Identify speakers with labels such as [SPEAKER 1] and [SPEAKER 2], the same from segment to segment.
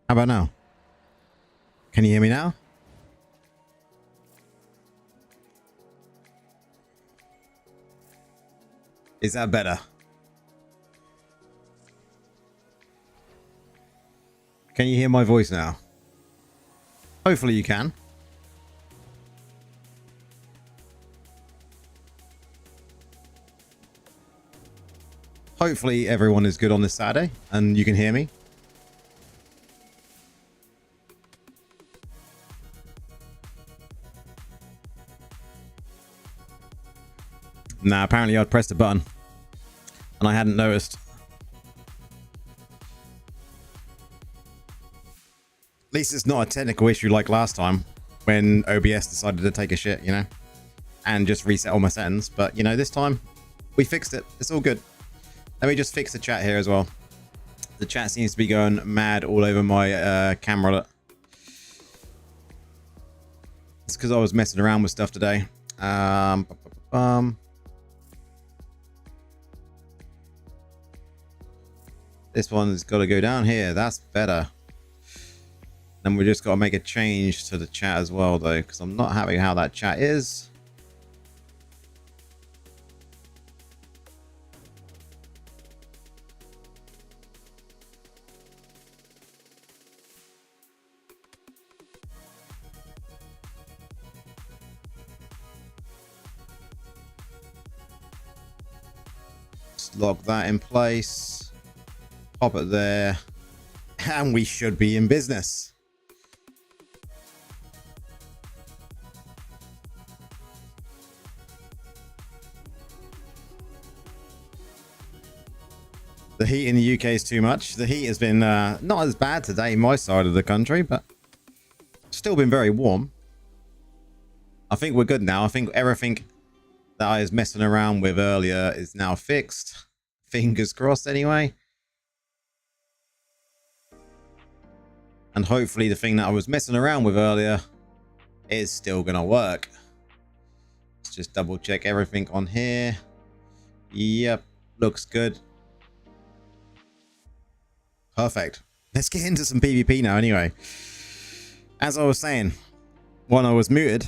[SPEAKER 1] How about now? Can you hear me now? Is that better? Can you hear my voice now? Hopefully you can. Hopefully everyone is good on this Saturday and you can hear me. Nah, apparently I'd pressed a button and I hadn't noticed. At least it's not a technical issue like last time when OBS decided to take a shit, you know, and just reset all my settings. But, you know, this time we fixed it. It's all good. Let me just fix the chat here as well. The chat seems to be going mad all over my camera. It's because I was messing around with stuff today. This one's got to go down here. That's better. And we just got to make a change to the chat as well, though, because I'm not happy how that chat is. Just lock that in place. Pop it there. And we should be in business. The heat in the UK is too much. The heat has been not as bad today in my side of the country, but still been very warm. I think we're good now. I think everything that I was messing around with earlier is now fixed. Fingers crossed anyway. And hopefully the thing that I was messing around with earlier is still going to work. Let's just double check everything on here. Yep, looks good. Perfect. Let's get into some PvP now anyway. As I was saying, when I was muted,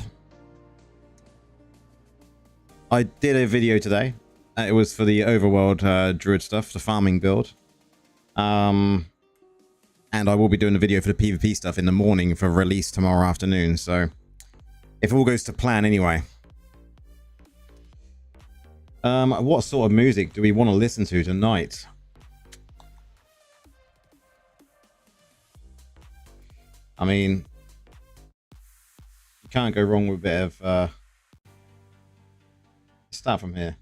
[SPEAKER 1] I did a video today. It was for the overworld druid stuff, the farming build. And I will be doing a video for the PvP stuff in the morning for release tomorrow afternoon. So if all goes to plan anyway. What sort of music do we want to listen to tonight? I mean, you can't go wrong with a bit of... start from here.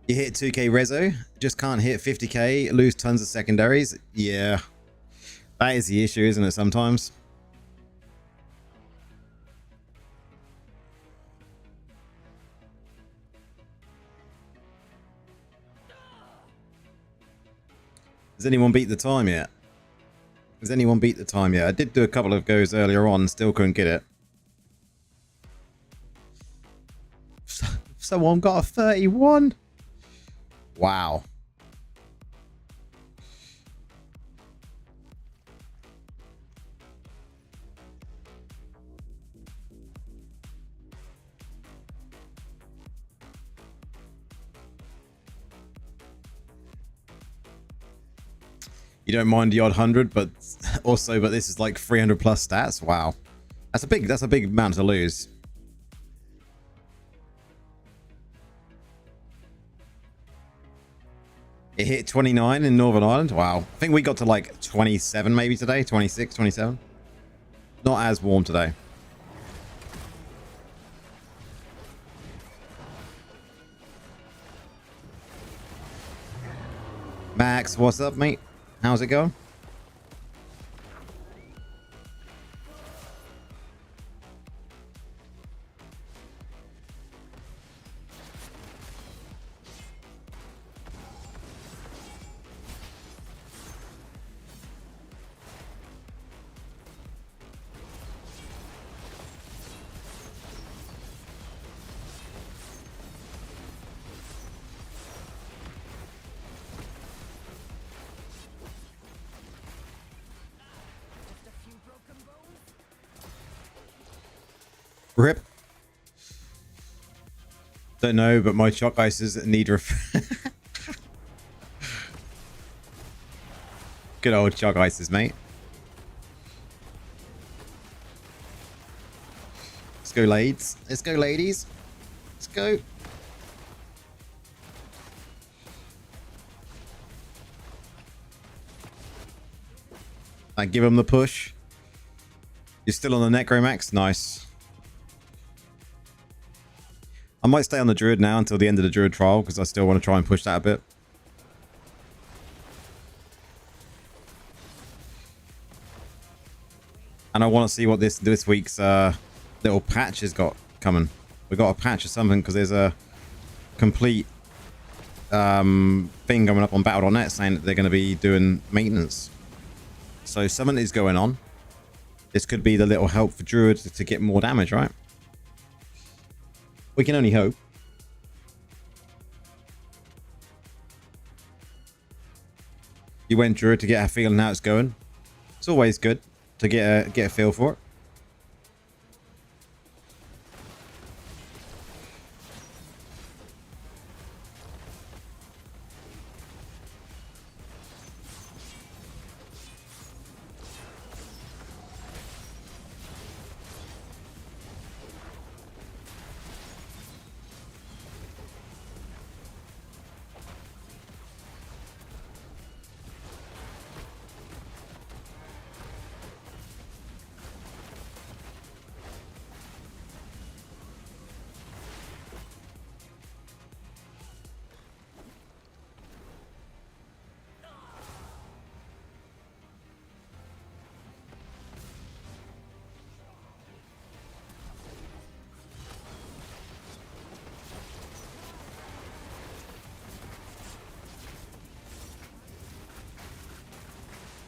[SPEAKER 1] You hit 2k reso, just can't hit 50k, lose tons of secondaries. Yeah, that is the issue, isn't it, sometimes? Has anyone beat the time yet? Has anyone beat the time yet? I did do a couple of goes earlier on, still couldn't get it. Someone got a 31. Wow. You don't mind the odd 100, but also, but this is like 300 plus stats. Wow. That's a big amount to lose. It hit 29 in Northern Ireland. Wow. I think we got to like 27 maybe today. 26, 27. Not as warm today. Max, what's up, mate? How's it going? Rip. Don't know, but my chalk ices need Good old chalk ices, mate. Let's go, ladies. Let's go, ladies. Let's go. I give him the push. You're still on the Necromax? Nice. I might stay on the Druid now until the end of the Druid trial because I still want to try and push that a bit. And I want to see what this week's little patch has got coming. We got a patch or something because there's a complete thing coming up on Battle.net saying that they're going to be doing maintenance. So something is going on. This could be the little help for Druid to get more damage, right? We can only hope. You went Druid to get a feeling how it's going. It's always good to get a feel for it.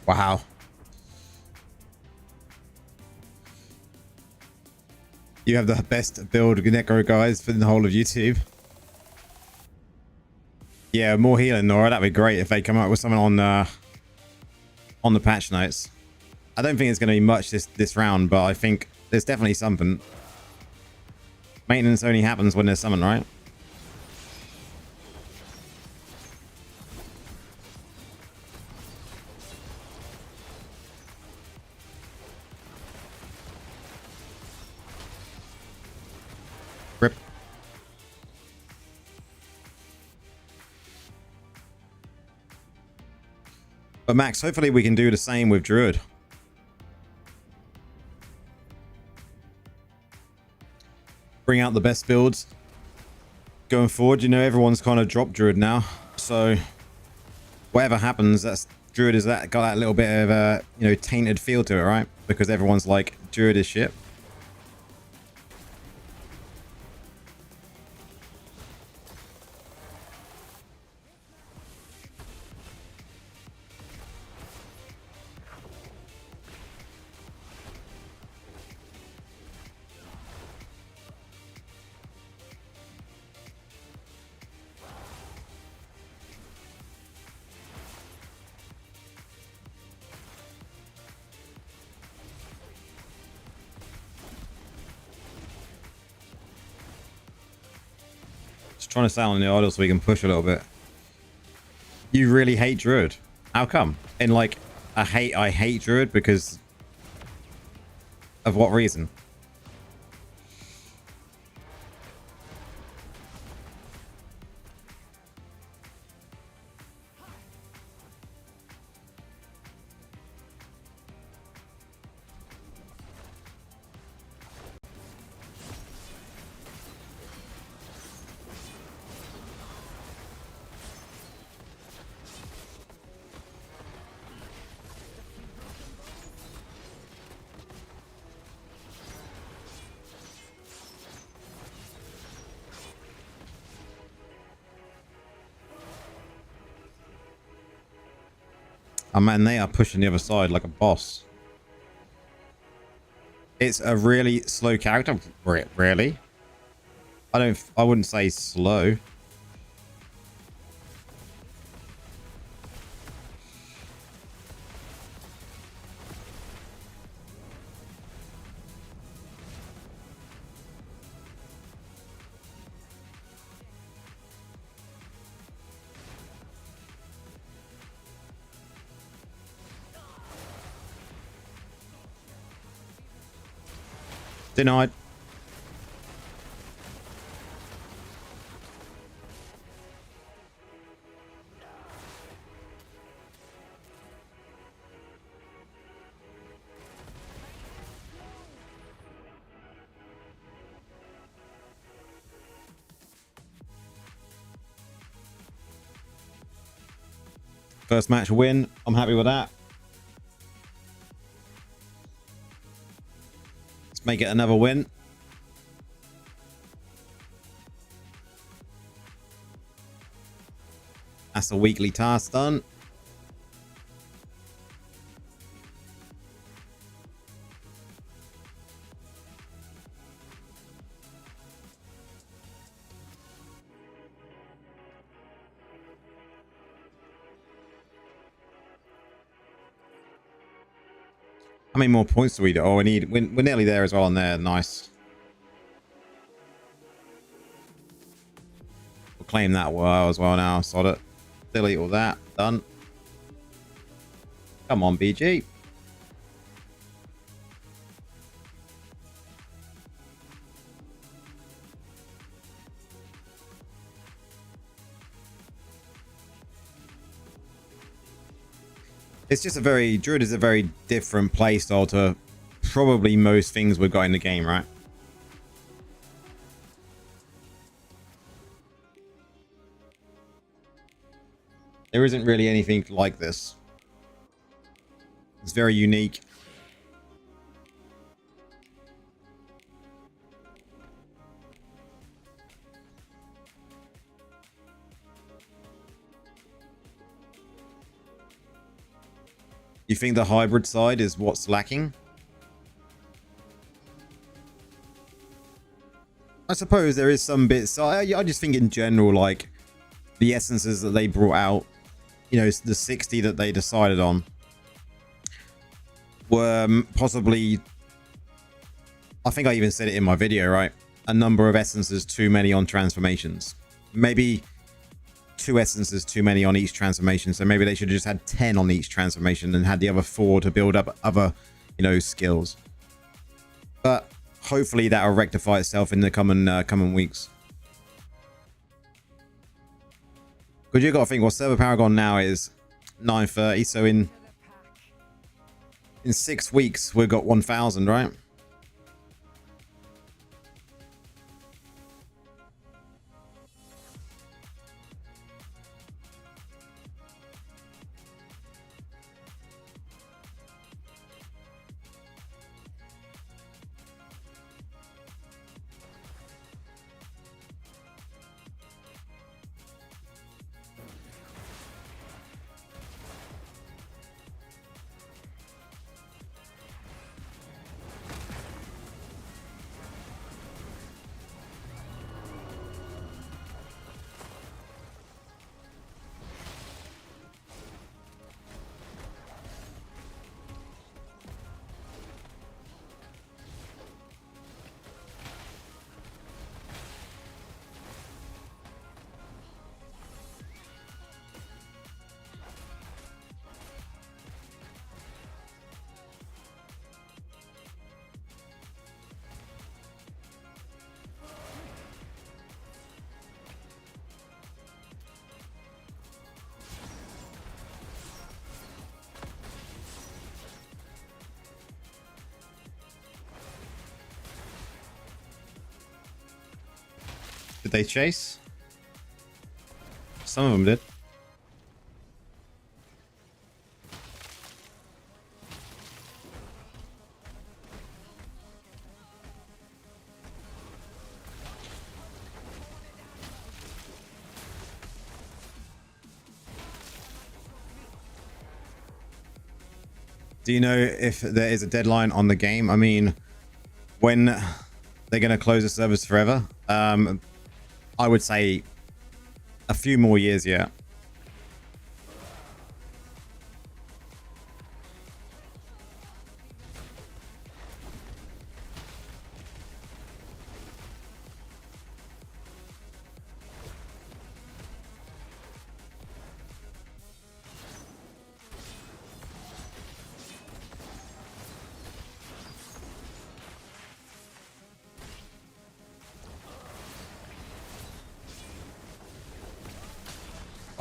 [SPEAKER 1] Wow. You have the best build Necro guys for the whole of YouTube. Yeah, more healing, Nora. That'd be great if they come up with something on the patch notes. I don't think it's going to be much this round, but I think there's definitely something. Maintenance only happens when there's something, right? Rip. But Max, hopefully we can do the same with Druid. Bring out the best builds going forward. You know, everyone's kind of dropped Druid now, so whatever happens, that's Druid is got that little bit of a tainted feel to it, right? Because everyone's like, Druid is shit. Trying to stay on the idle so we can push a little bit. You really hate Druid? How come? In like I hate Druid because of what reason? Oh man, they are pushing the other side like a boss. It's a really slow character. Really? I wouldn't say slow. Denied. First match win. I'm happy with that. Let's make it another win. That's a weekly task done. How many more points do we do? Oh, we're nearly there as well on there. Nice. We'll claim that well as well now. Sod it. Delete all that. Done. Come on, BG. It's just Druid is a very different playstyle to probably most things we've got in the game, right? There isn't really anything like this. It's very unique. You think the hybrid side is what's lacking? I suppose there is some bits. I just think in general, like the essences that they brought out, you know, the 60 that they decided on were possibly, I think I even said it in my video, right? A number of essences too many on transformations. Maybe 2 essences too many on each transformation, so maybe they should have just had 10 on each transformation and had the other 4 to build up other, you know, skills. But hopefully that'll rectify itself in the coming weeks. Because you got to think, well, server paragon now is 930, so in 6 weeks we've got 1000, right? Did they chase? Some of them did. Do you know if there is a deadline on the game? I mean, when they're going to close the servers forever? I would say a few more years, yeah.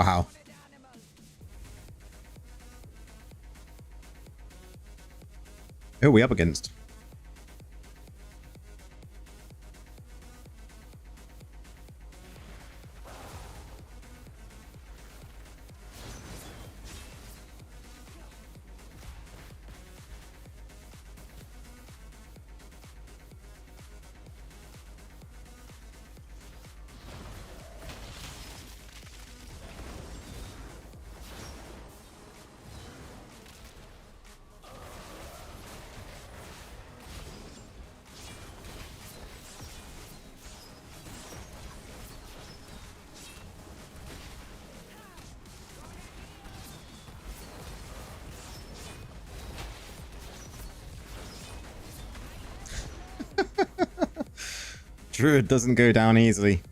[SPEAKER 1] Wow. Who are we up against? Druid doesn't go down easily.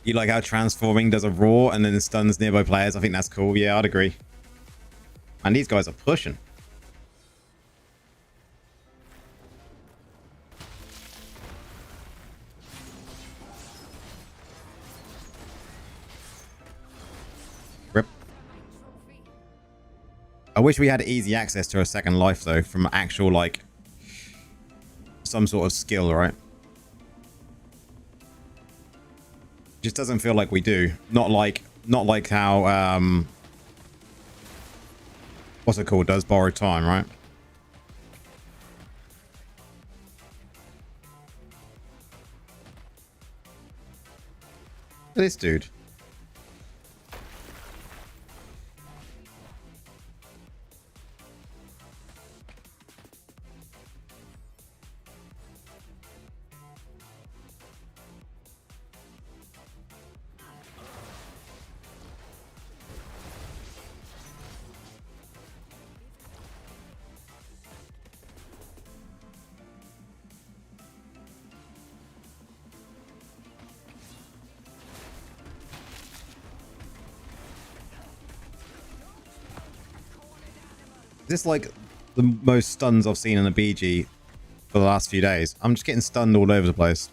[SPEAKER 1] You like how transforming does a roar and then stuns nearby players? I think that's cool. Yeah, I'd agree. And these guys are pushing. Rip. I wish we had easy access to a second life though, from actual like some sort of skill, right? Just doesn't feel like we do. Not like how what's it called? Does borrow time, right? This dude. This is like the most stuns I've seen in a BG for the last few days. I'm just getting stunned all over the place.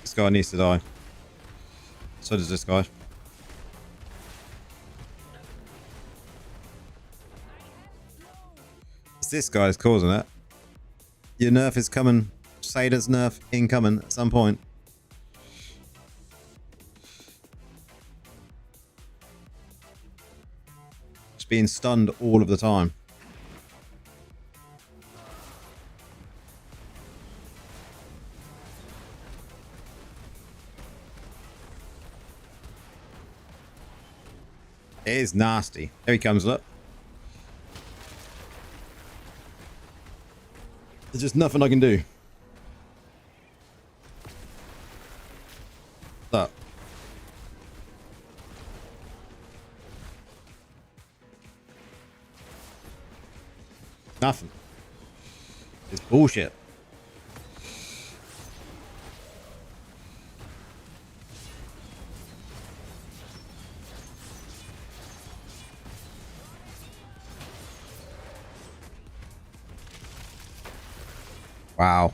[SPEAKER 1] This guy needs to die. So does this guy. It's this guy's causing it. Your nerf is coming. Sada's nerf incoming at some point. Just being stunned all of the time. It is nasty. Here he comes, look. There's just nothing I can do. Look. Nothing. It's bullshit. Wow.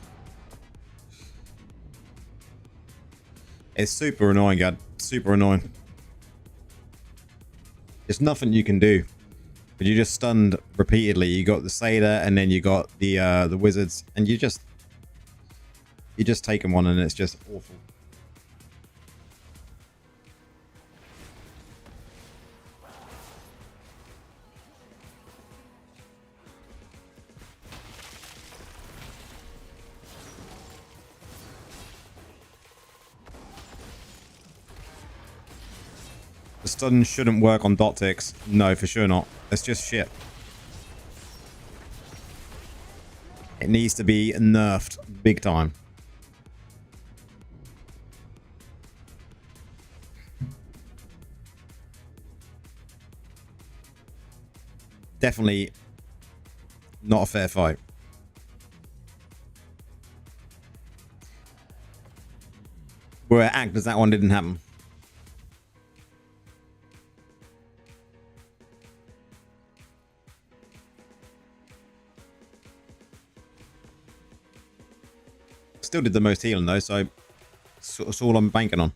[SPEAKER 1] It's super annoying, God. Super annoying. There's nothing you can do. But you just stunned repeatedly. You got the Sada and then you got the wizards, and you just take them on and it's just awful. The stun shouldn't work on dot ticks. No, for sure not. It's just shit. It needs to be nerfed big time. Definitely not a fair fight. We're at Act as that one didn't happen. Still did the most healing though, so it's all I'm banking on.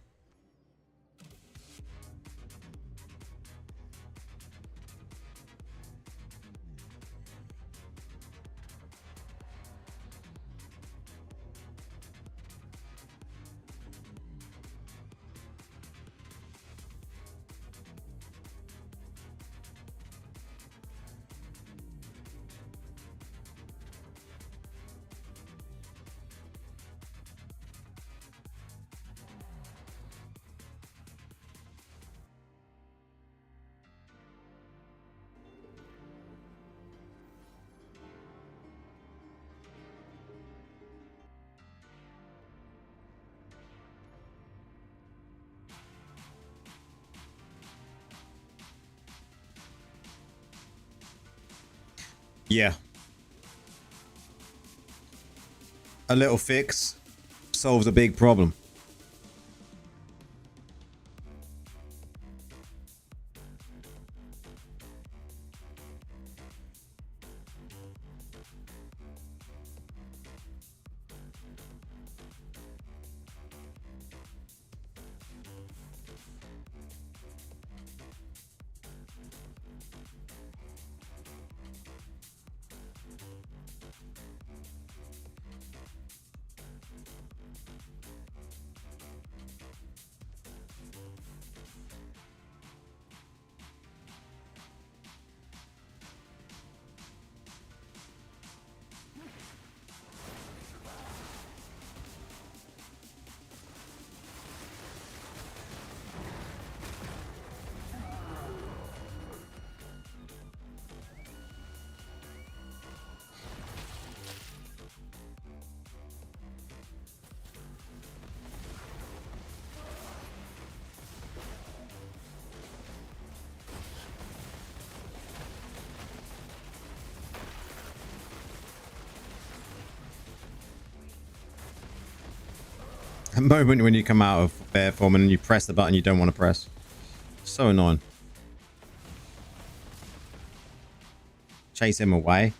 [SPEAKER 1] Yeah. A little fix solves a big problem. A moment when you come out of bear form and you press the button you don't want to press. So annoying. Chase him away.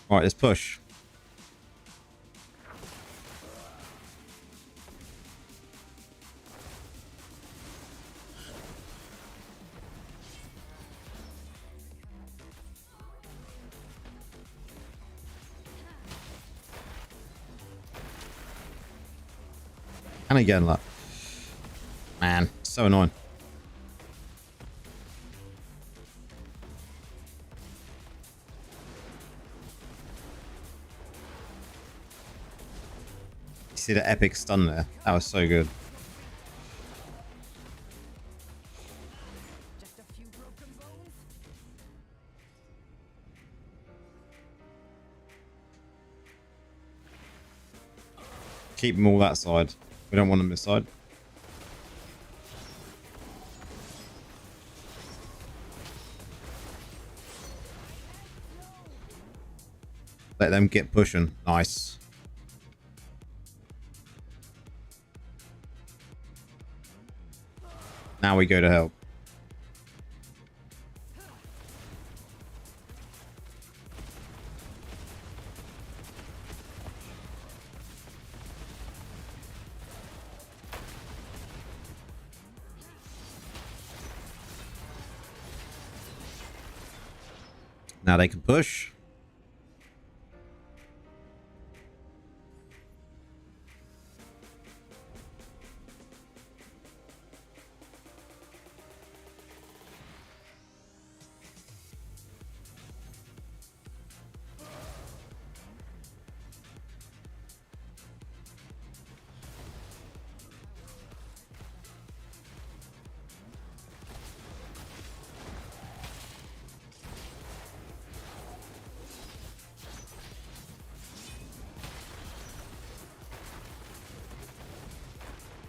[SPEAKER 1] Alright, let's push. And again, look. Man, so annoying. You see the epic stun there? That was so good. Keep them all that side. We don't want them this side. Let them get pushing. Nice. Now we go to help. Now they can push.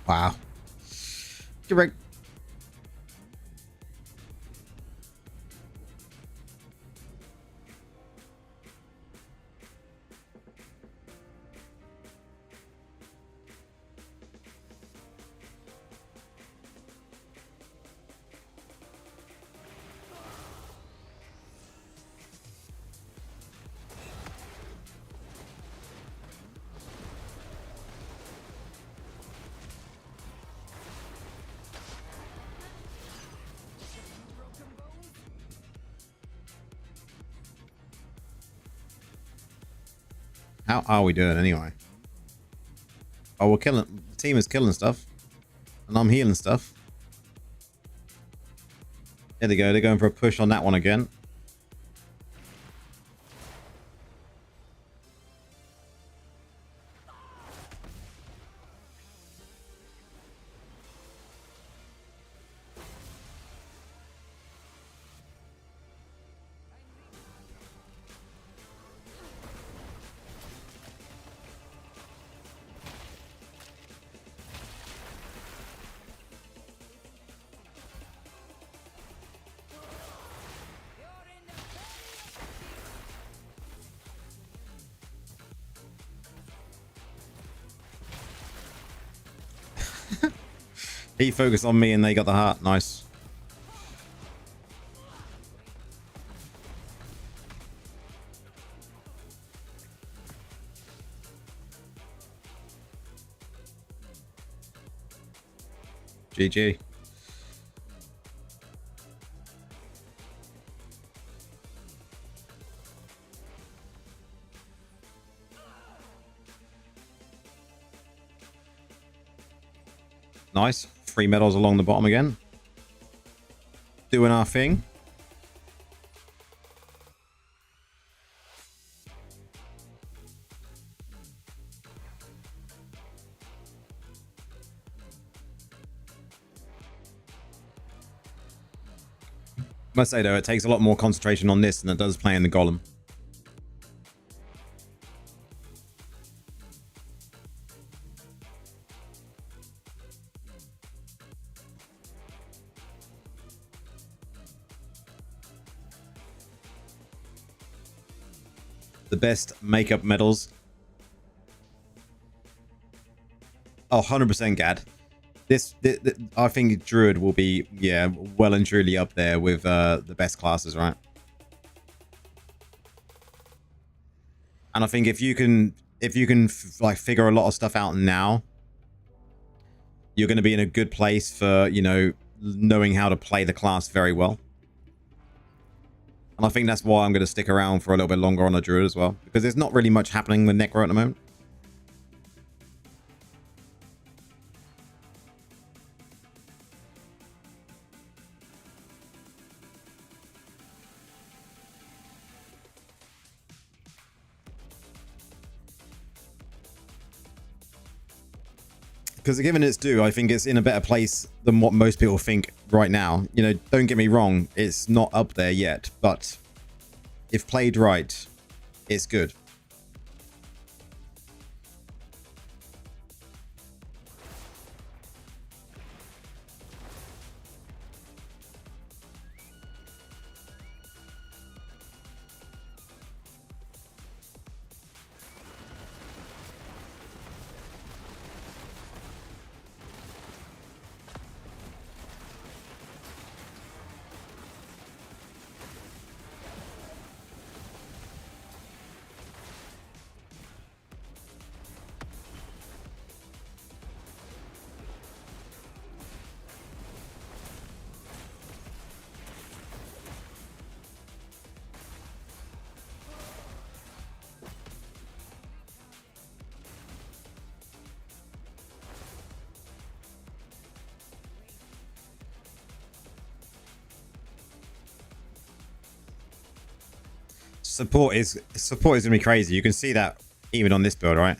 [SPEAKER 1] Wow. Correct. How are we doing anyway? Oh, we're killing. The team is killing stuff, and I'm healing stuff. There they go. They're going for a push on that one again. He focused on me and they got the heart. Nice. GG. Nice. 3 medals along the bottom again. Doing our thing. Must say though, it takes a lot more concentration on this than it does playing the golem. The best makeup medals. Oh, 100% Gad. This, I think Druid will be, yeah, well and truly up there with the best classes, right? And I think if you can like figure a lot of stuff out now, you're going to be in a good place for, you know, knowing how to play the class very well. And I think that's why I'm going to stick around for a little bit longer on a Druid as well, because there's not really much happening with Necro at the moment. Because given its due, I think it's in a better place than what most people think right now. You know, don't get me wrong, it's not up there yet, but if played right, it's good. Support is gonna be crazy. You can see that even on this build, right?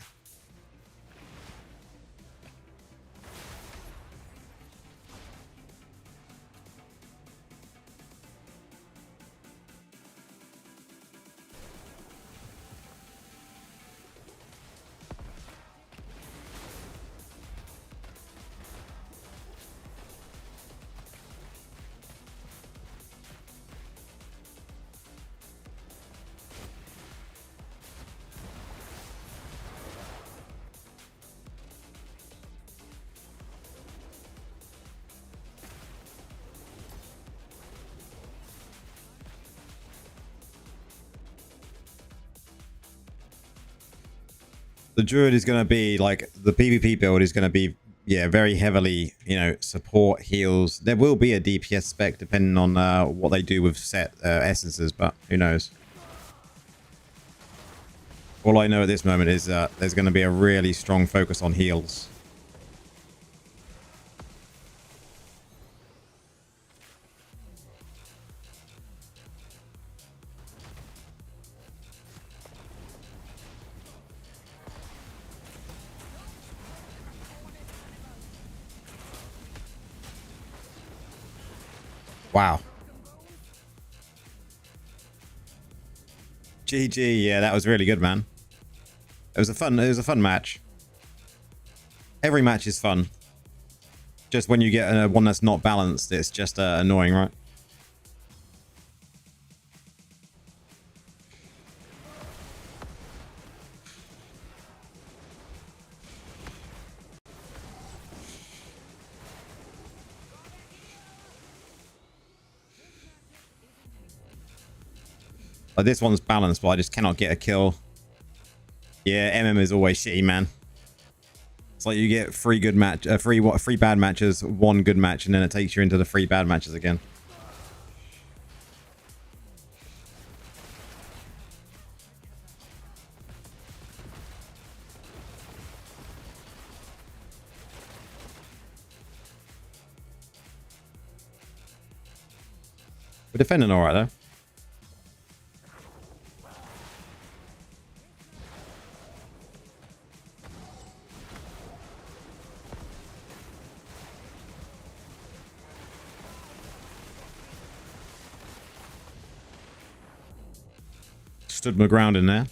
[SPEAKER 1] The Druid is going to be like the PvP build is going to be, yeah, very heavily, you know, support, heals. There will be a DPS spec depending on what they do with set essences, but who knows. All I know at this moment is there's going to be a really strong focus on heals. Wow. GG, yeah, that was really good, man. It was a fun match. Every match is fun. Just when you get one that's not balanced, it's just annoying, right? Like this one's balanced, but I just cannot get a kill. Yeah, MM is always shitty, man. It's like you get three good match, three bad matches, one good match, and then it takes you into the three bad matches again. We're defending all right though. Stood my ground in there.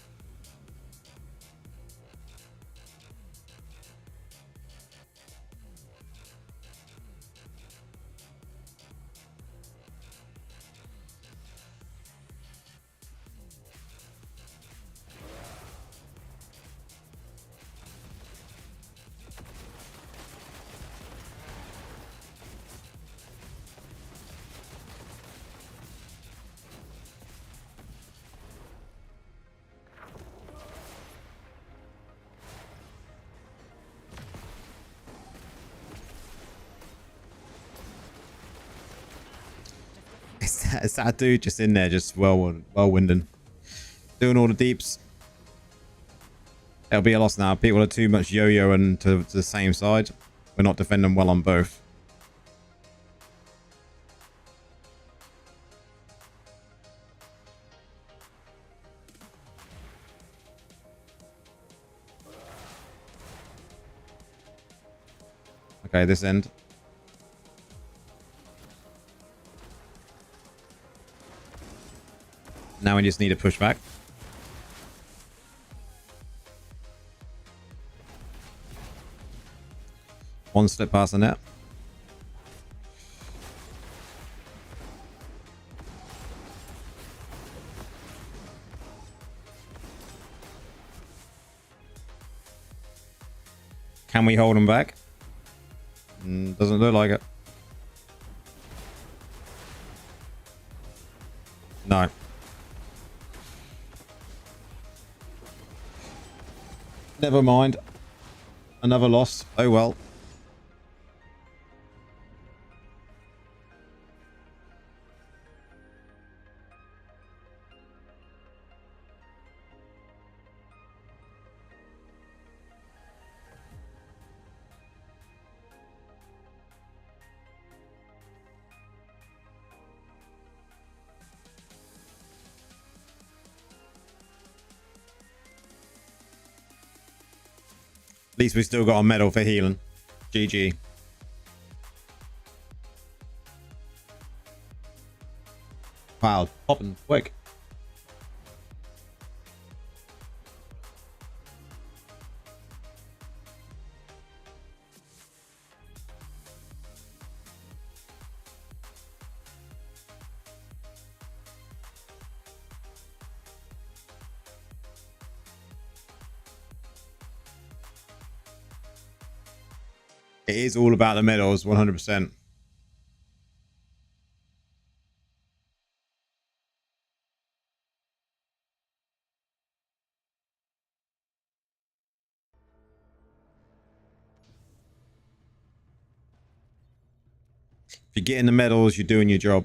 [SPEAKER 1] It's that dude just in there, just whirlwinding, doing all the deeps. It'll be a loss now. People are too much yo-yoing to the same side. We're not defending well on both. Okay, this end. Now we just need to push back. One slip past the net. Can we hold them back? Doesn't look like it. No. Never mind. Another loss. Oh well. At least we still got a medal for healing. GG. Wow, popping quick. It is all about the medals, 100%. If you're getting the medals, you're doing your job.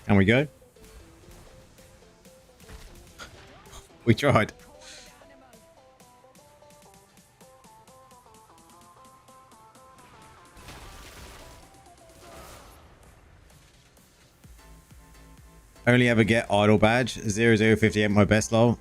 [SPEAKER 1] Can we go? We tried. Only ever get idle badge. 0058 my best lol.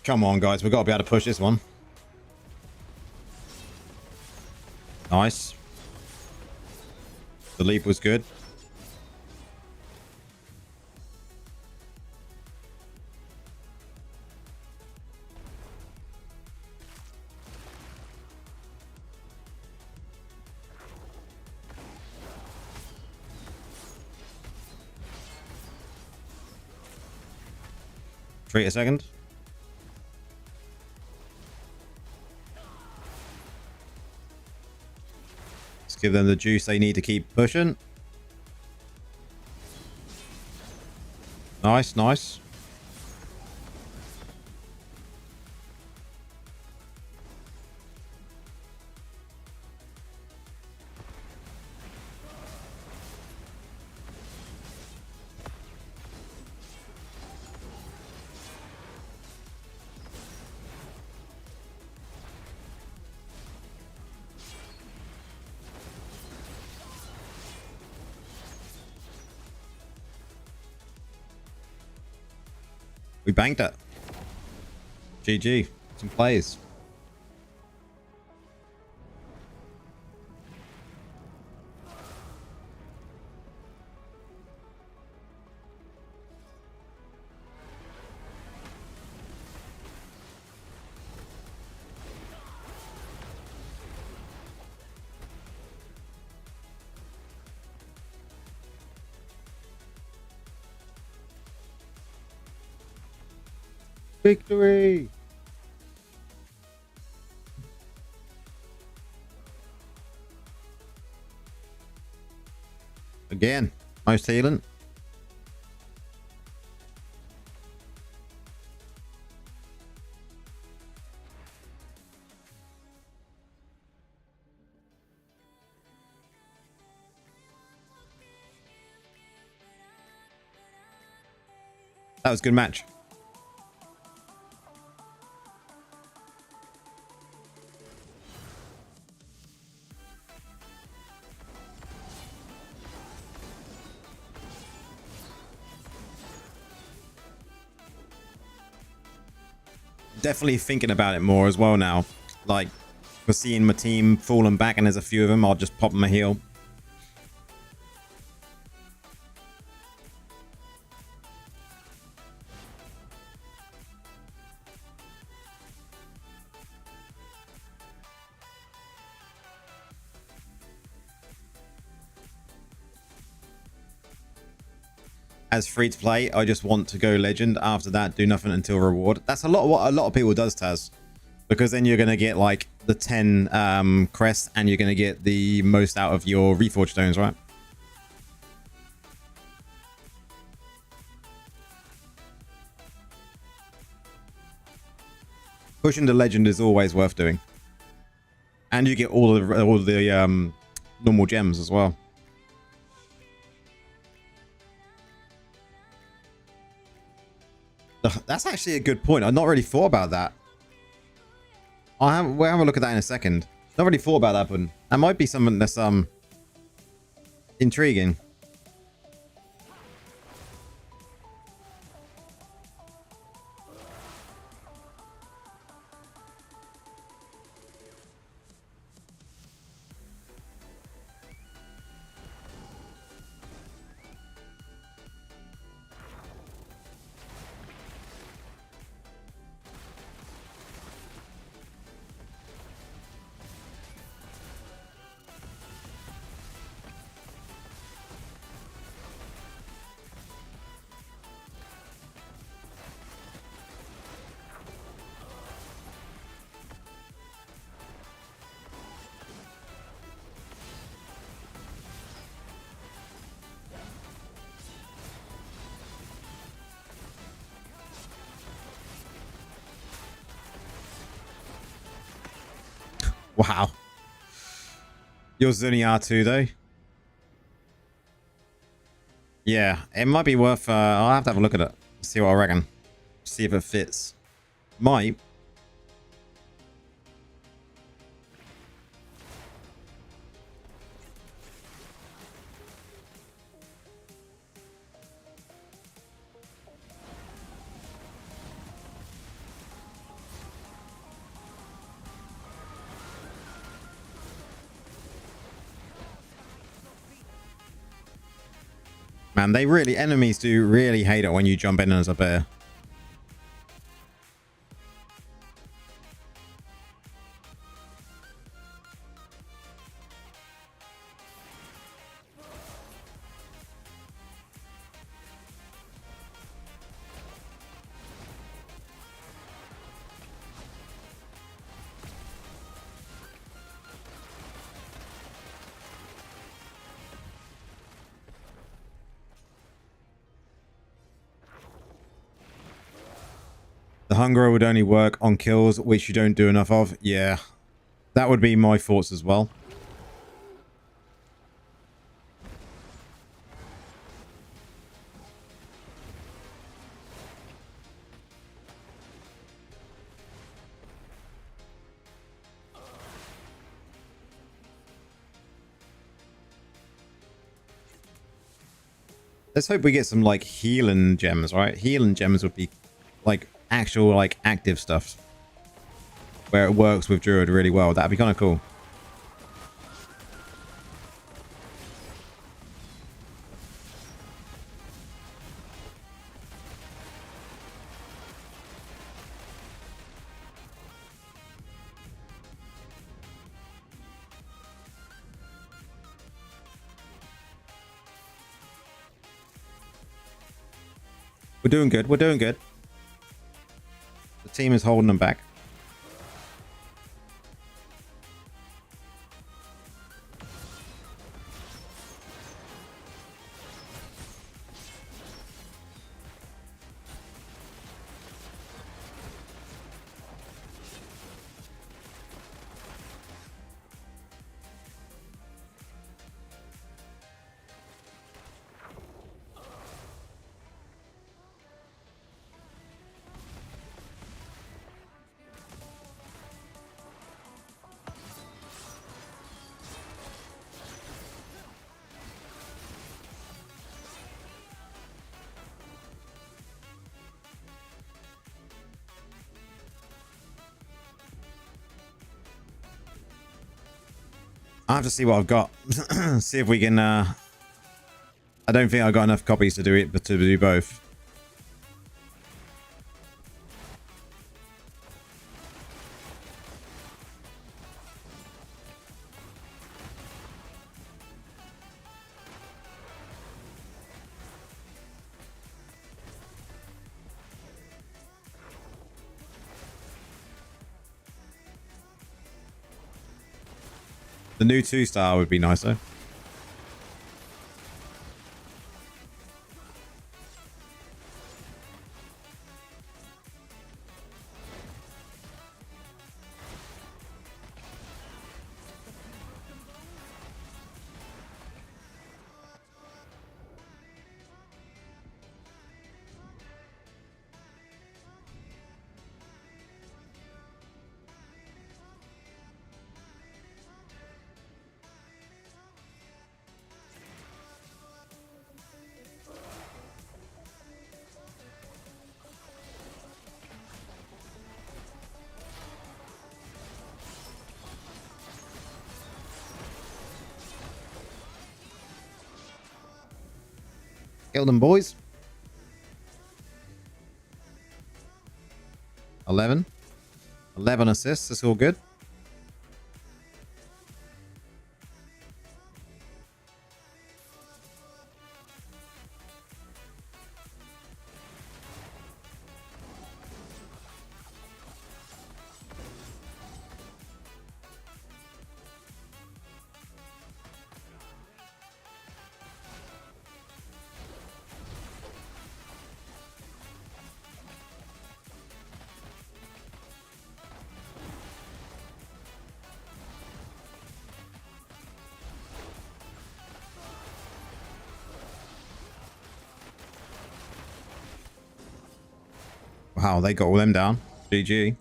[SPEAKER 1] Come on, guys. We've got to be able to push this one. Nice. The leap was good. Wait a second. Let's give them the juice they need to keep pushing. Nice, nice. We banked it. GG. Some plays. Victory! Again, most healing. That was a good match. Definitely thinking about it more as well now. Like, for seeing my team falling back and there's a few of them, I'll just pop them a heal. As free to play, I just want to go legend. After that, do nothing until reward. That's a lot of what a lot of people does, Taz. Because then you're going to get like the 10 crests and you're going to get the most out of your reforged stones, right? Pushing the legend is always worth doing. And you get all the normal gems as well. That's actually a good point. I've not really thought about that. We'll have a look at that in a second. Not really thought about that, but that might be something that's intriguing. Wow. Yours only R2 though. Yeah, it might be worth... I'll have to have a look at it. See what I reckon. See if it fits. Might. Man, enemies do really hate it when you jump in as a bear. The Hungerer would only work on kills which you don't do enough of. Yeah, that would be my thoughts as well. Let's hope we get some like healing gems, right? Healing gems would be like actual like active stuff where it works with Druid really well. That'd be kind of cool. We're doing good. We're doing good. The team is holding them back. I have to see what I've got. See if we can. I don't think I've got enough copies to do it, but to do both. The new 2-star would be nicer. Kill them, boys. 11. 11 assists. That's all good. Wow, they got all them down. GG.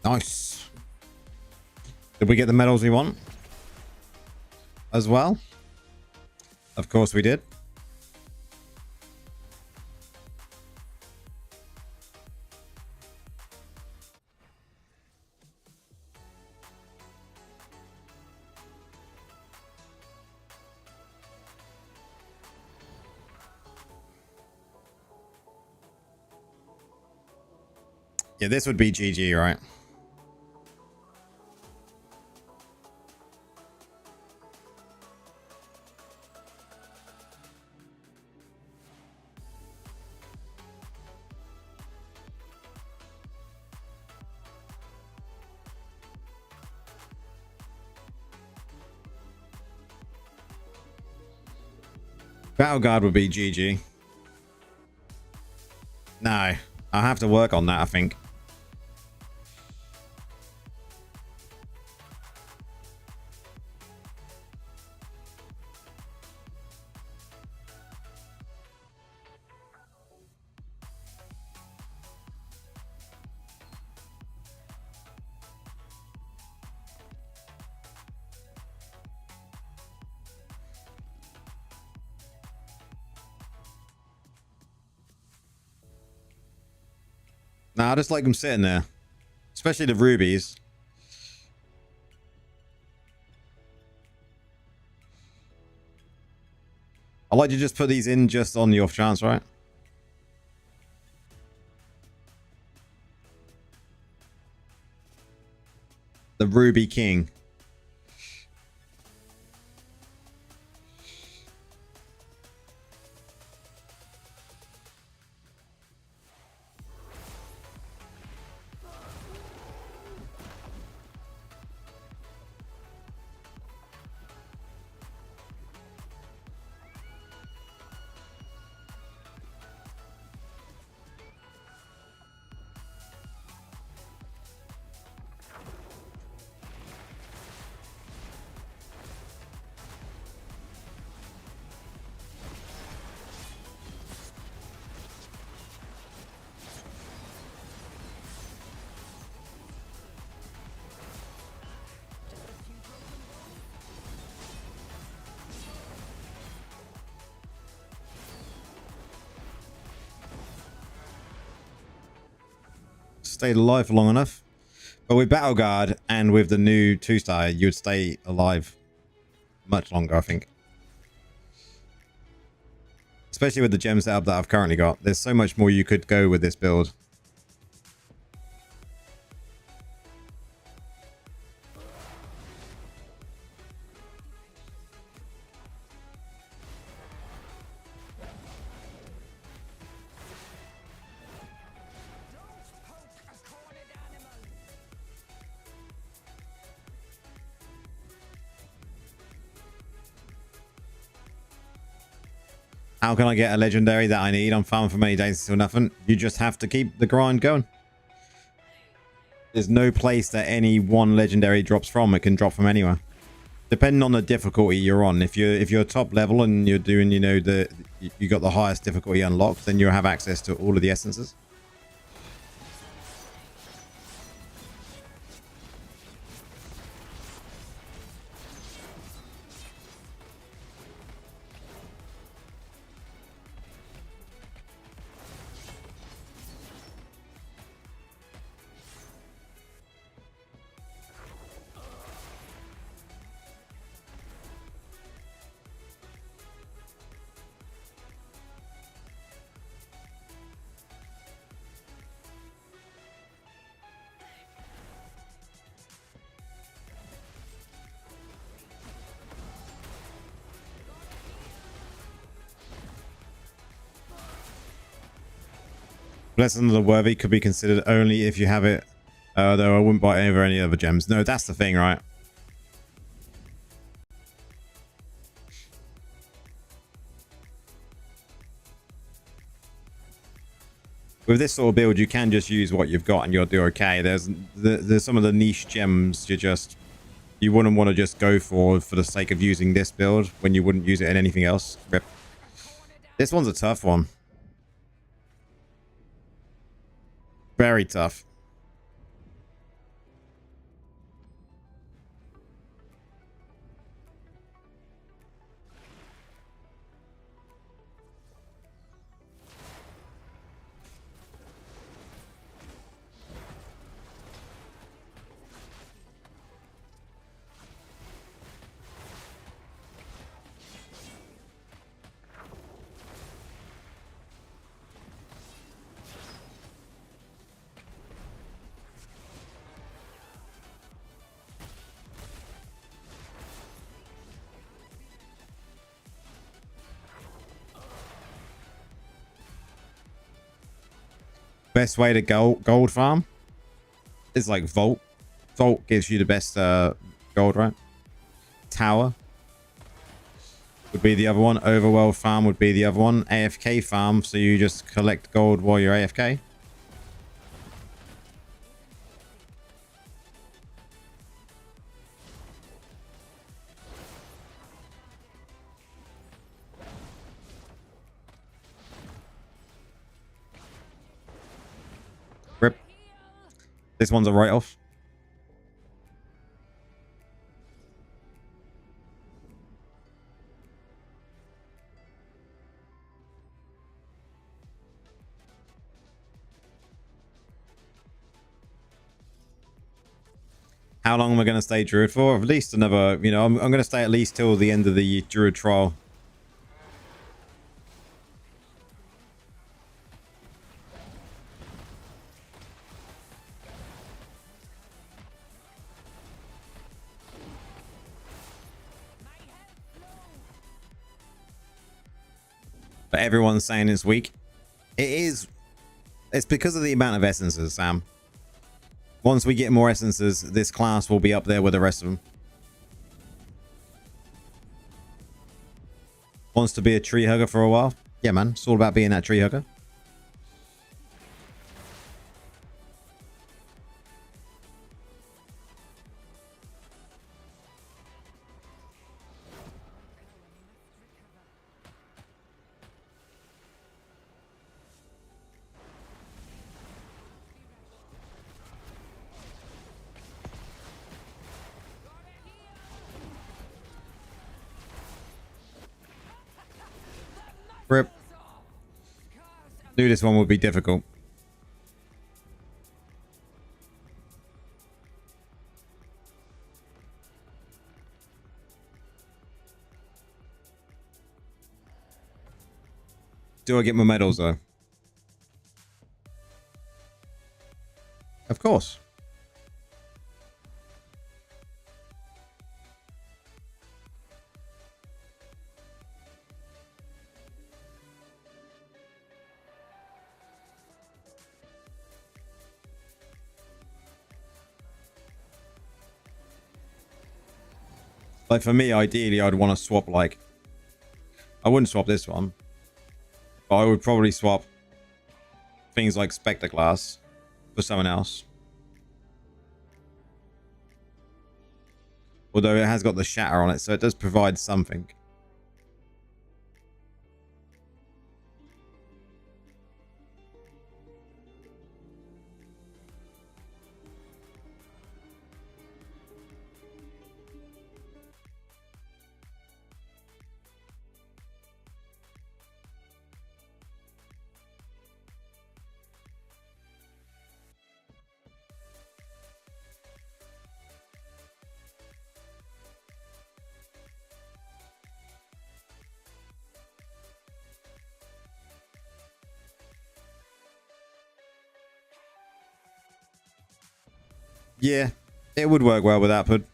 [SPEAKER 1] Nice. Did we get the medals we want as well? Of course we did. Yeah, this would be GG, right? Battle Guard would be GG. No, I have to work on that, I think. Nah, I just like them sitting there. Especially the rubies. I like to just put these in just on the off chance, right? The Ruby King. Stayed alive for long enough. But with Battle Guard and with the new 2-star, you'd stay alive much longer, I think. Especially with the gem setup that I've currently got. There's so much more you could go with this build. How can I get a legendary that I need? I'm farming for many days until nothing. You just have to keep the grind going. There's no place that any one legendary drops from. It can drop from anywhere, depending on the difficulty you're on. If you're top level and you're doing, you know, you got the highest difficulty unlocked, then you'll have access to all of the essences. Blessing of the Worthy could be considered only if you have it, though I wouldn't buy over any other gems. No, that's the thing, right? With this sort of build, you can just use what you've got and you'll do okay. There's some of the niche gems you wouldn't want to just go for the sake of using this build when you wouldn't use it in anything else. Rip. This one's a tough one. Very tough. Best way to gold farm is like Vault. Vault gives you the best gold, right? Tower would be the other one. Overworld farm would be the other one. AFK farm, so you just collect gold while you're AFK. Rip. This one's a write-off. How long am I going to stay Druid for? At least another, you know, I'm going to stay at least till the end of the Druid trial. But everyone's saying it's weak. It is. It's because of the amount of essences, Sam. Once we get more essences, this class will be up there with the rest of them. Wants to be a tree hugger for a while? Yeah, man. It's all about being that tree hugger. Rip. Knew this one would be difficult. Do I get my medals though? Of course. Like for me, ideally, I'd want to swap like... I wouldn't swap this one. But I would probably swap things like Spectre Glass for someone else. Although it has got the shatter on it, so it does provide something. Yeah, it would work well with output.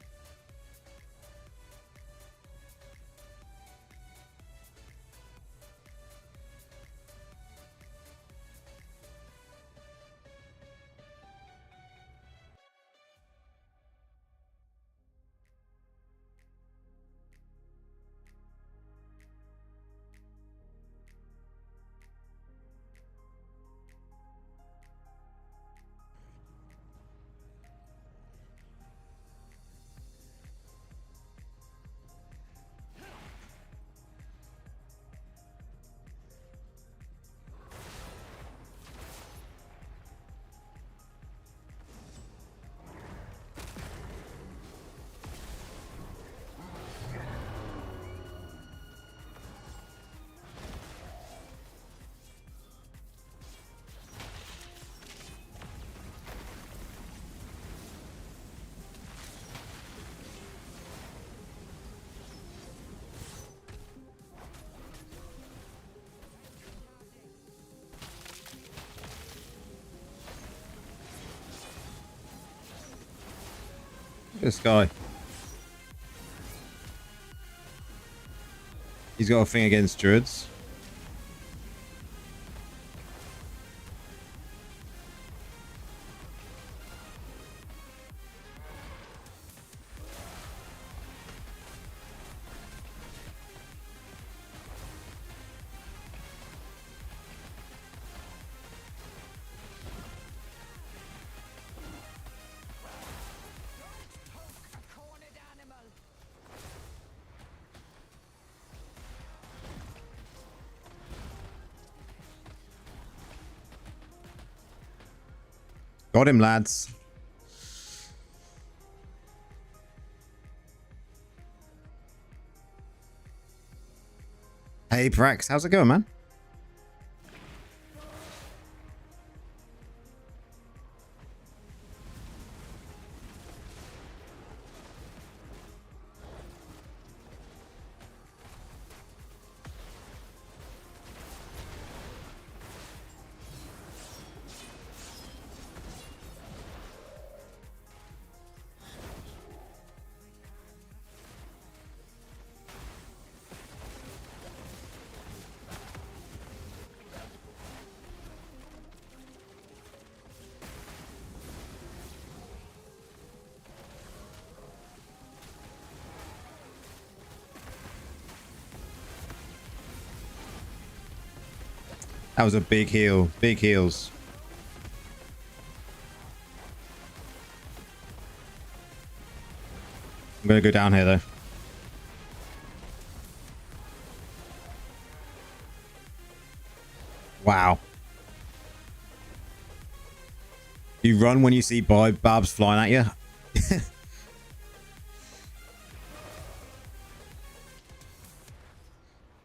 [SPEAKER 1] This guy. He's got a thing against druids. Got him, lads. Hey, Prax, how's it going, man? That was a big heal. Big heals. I'm going to go down here, though. Wow. You run when you see barbs flying at you.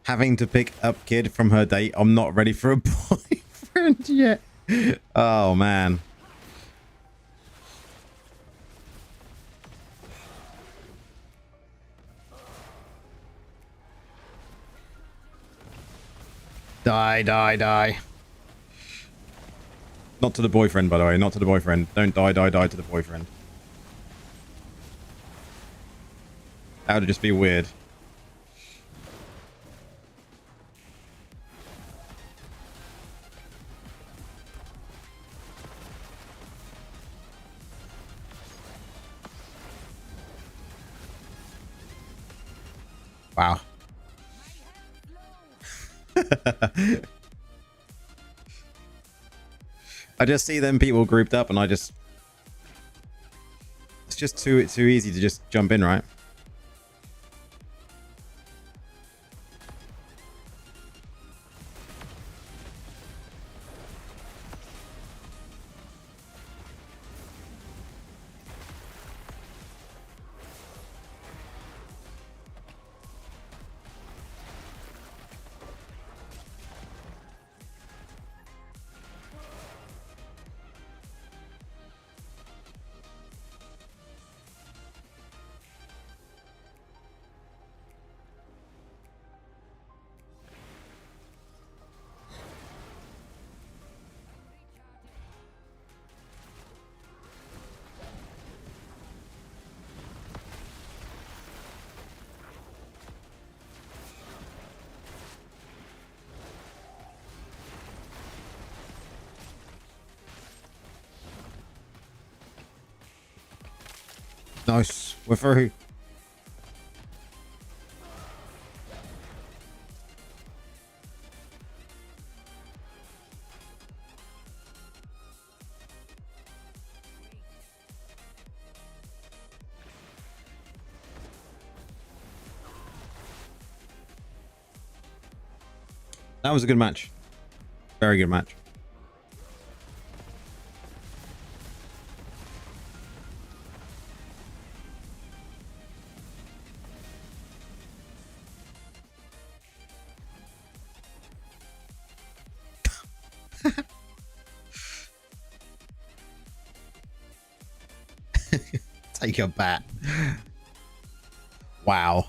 [SPEAKER 1] Having to pick up kid from her date. I'm not ready for a boyfriend yet. Oh, man. Die, die, die. Not to the boyfriend, by the way. Not to the boyfriend. Don't die, die, die to the boyfriend. That would just be weird. Wow. I just see them people grouped up and it's just too easy to just jump in, right? Nice. We're through. That was a good match. Very good match. Take a bat. Wow.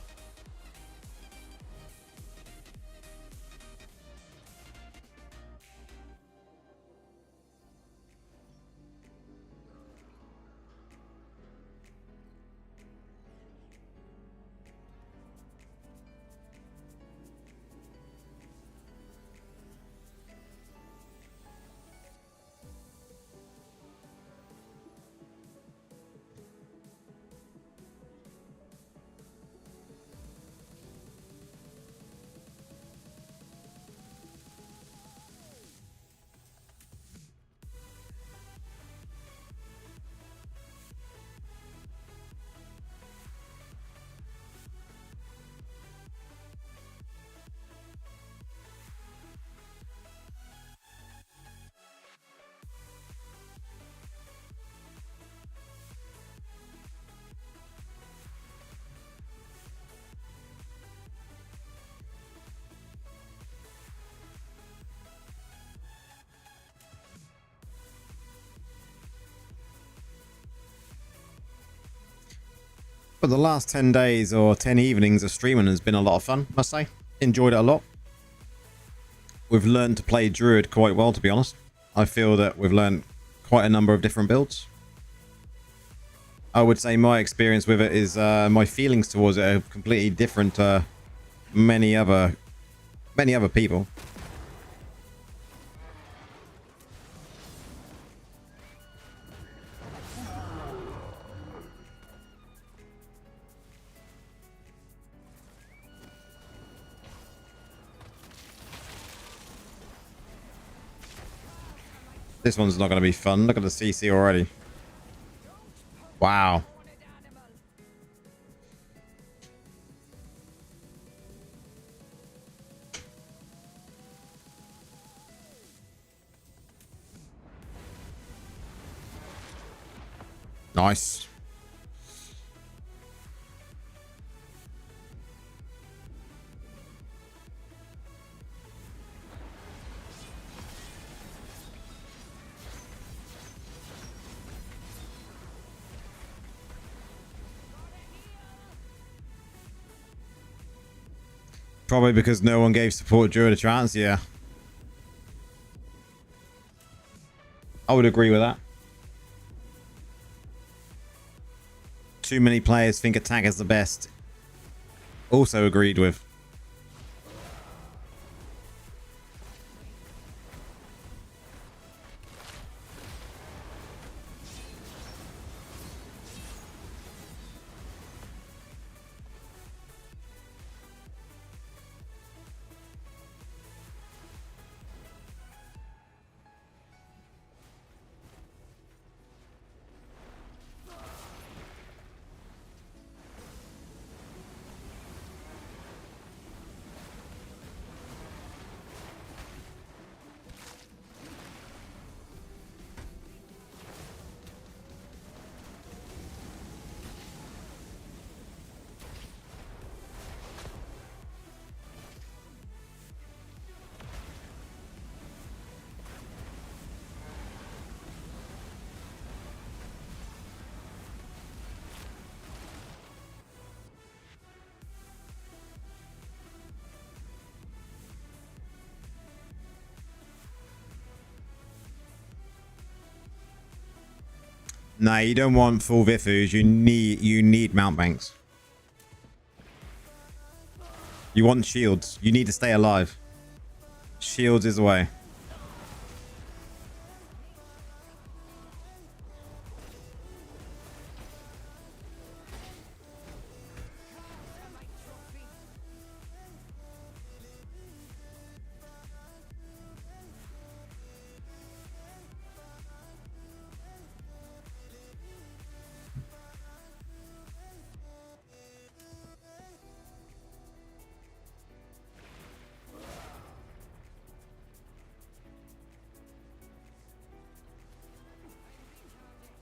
[SPEAKER 1] But the last 10 days or 10 evenings of streaming has been a lot of fun, must say. Enjoyed it a lot. We've learned to play Druid quite well, to be honest. I feel that we've learned quite a number of different builds. I would say my experience with it is my feelings towards it are completely different to many other people. This one's not going to be fun. Look at the CC already. Wow. Nice. Probably because no one gave support Druid a chance, yeah. I would agree with that. Too many players think attack is the best. Also agreed with. No, you don't want full Vifus. You need mount banks. You want shields. You need to stay alive. Shields is the way.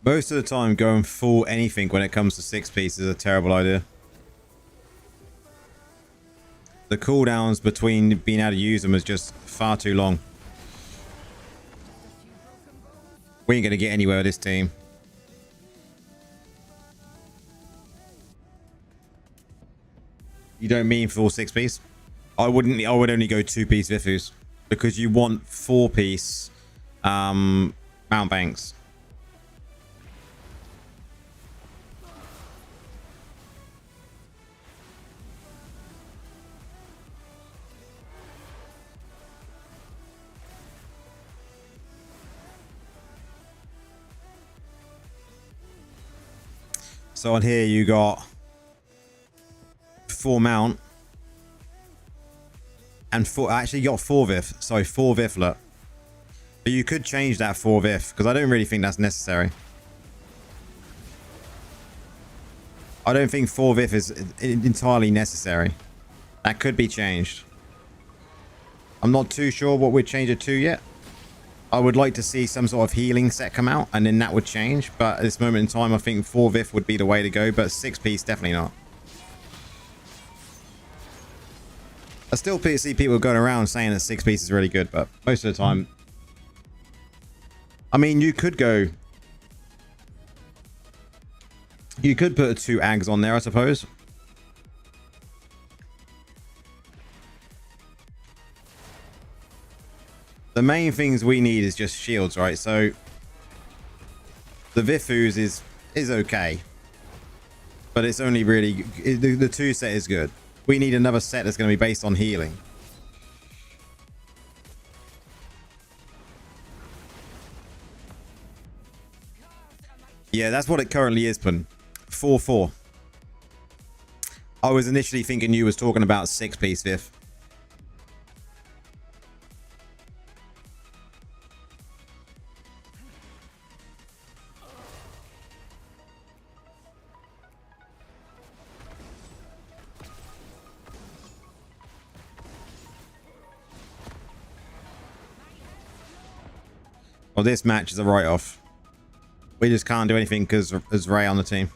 [SPEAKER 1] Most of the time, going full anything when it comes to 6-piece is a terrible idea. The cooldowns between being able to use them is just far too long. We ain't going to get anywhere with this team. You don't mean full 6-piece? I would only go 2-piece Vifus because you want 4-piece mount banks. So on here you got 4 mount and 4. Actually, you got 4 Vif. Sorry, 4 Viflet. But you could change that 4 Vif because I don't really think that's necessary. I don't think 4 Vif is entirely necessary. That could be changed. I'm not too sure what we'd change it to yet. I would like to see some sort of healing set come out and then that would change. But at this moment in time, I think 4 Vif would be the way to go. But 6-piece, definitely not. I still see people going around saying that 6-piece is really good. But most of the time, I mean, you could go... You could put 2 Ags on there, I suppose. The main things we need is just shields, right? So the Vifus is okay, but it's only really the 2 set is good. We need another set that's going to be based on healing. Yeah, that's what it currently is, Pun. 4-4. I was initially thinking you was talking about 6-piece Vif. . . . . . . . . . . . . . . . . . . . . . . . . . . . . . . . . . . . . . . . . . . . . . . . . . . . . . . . . . . Well, this match is a write-off. We just can't do anything because there's Ray on the team.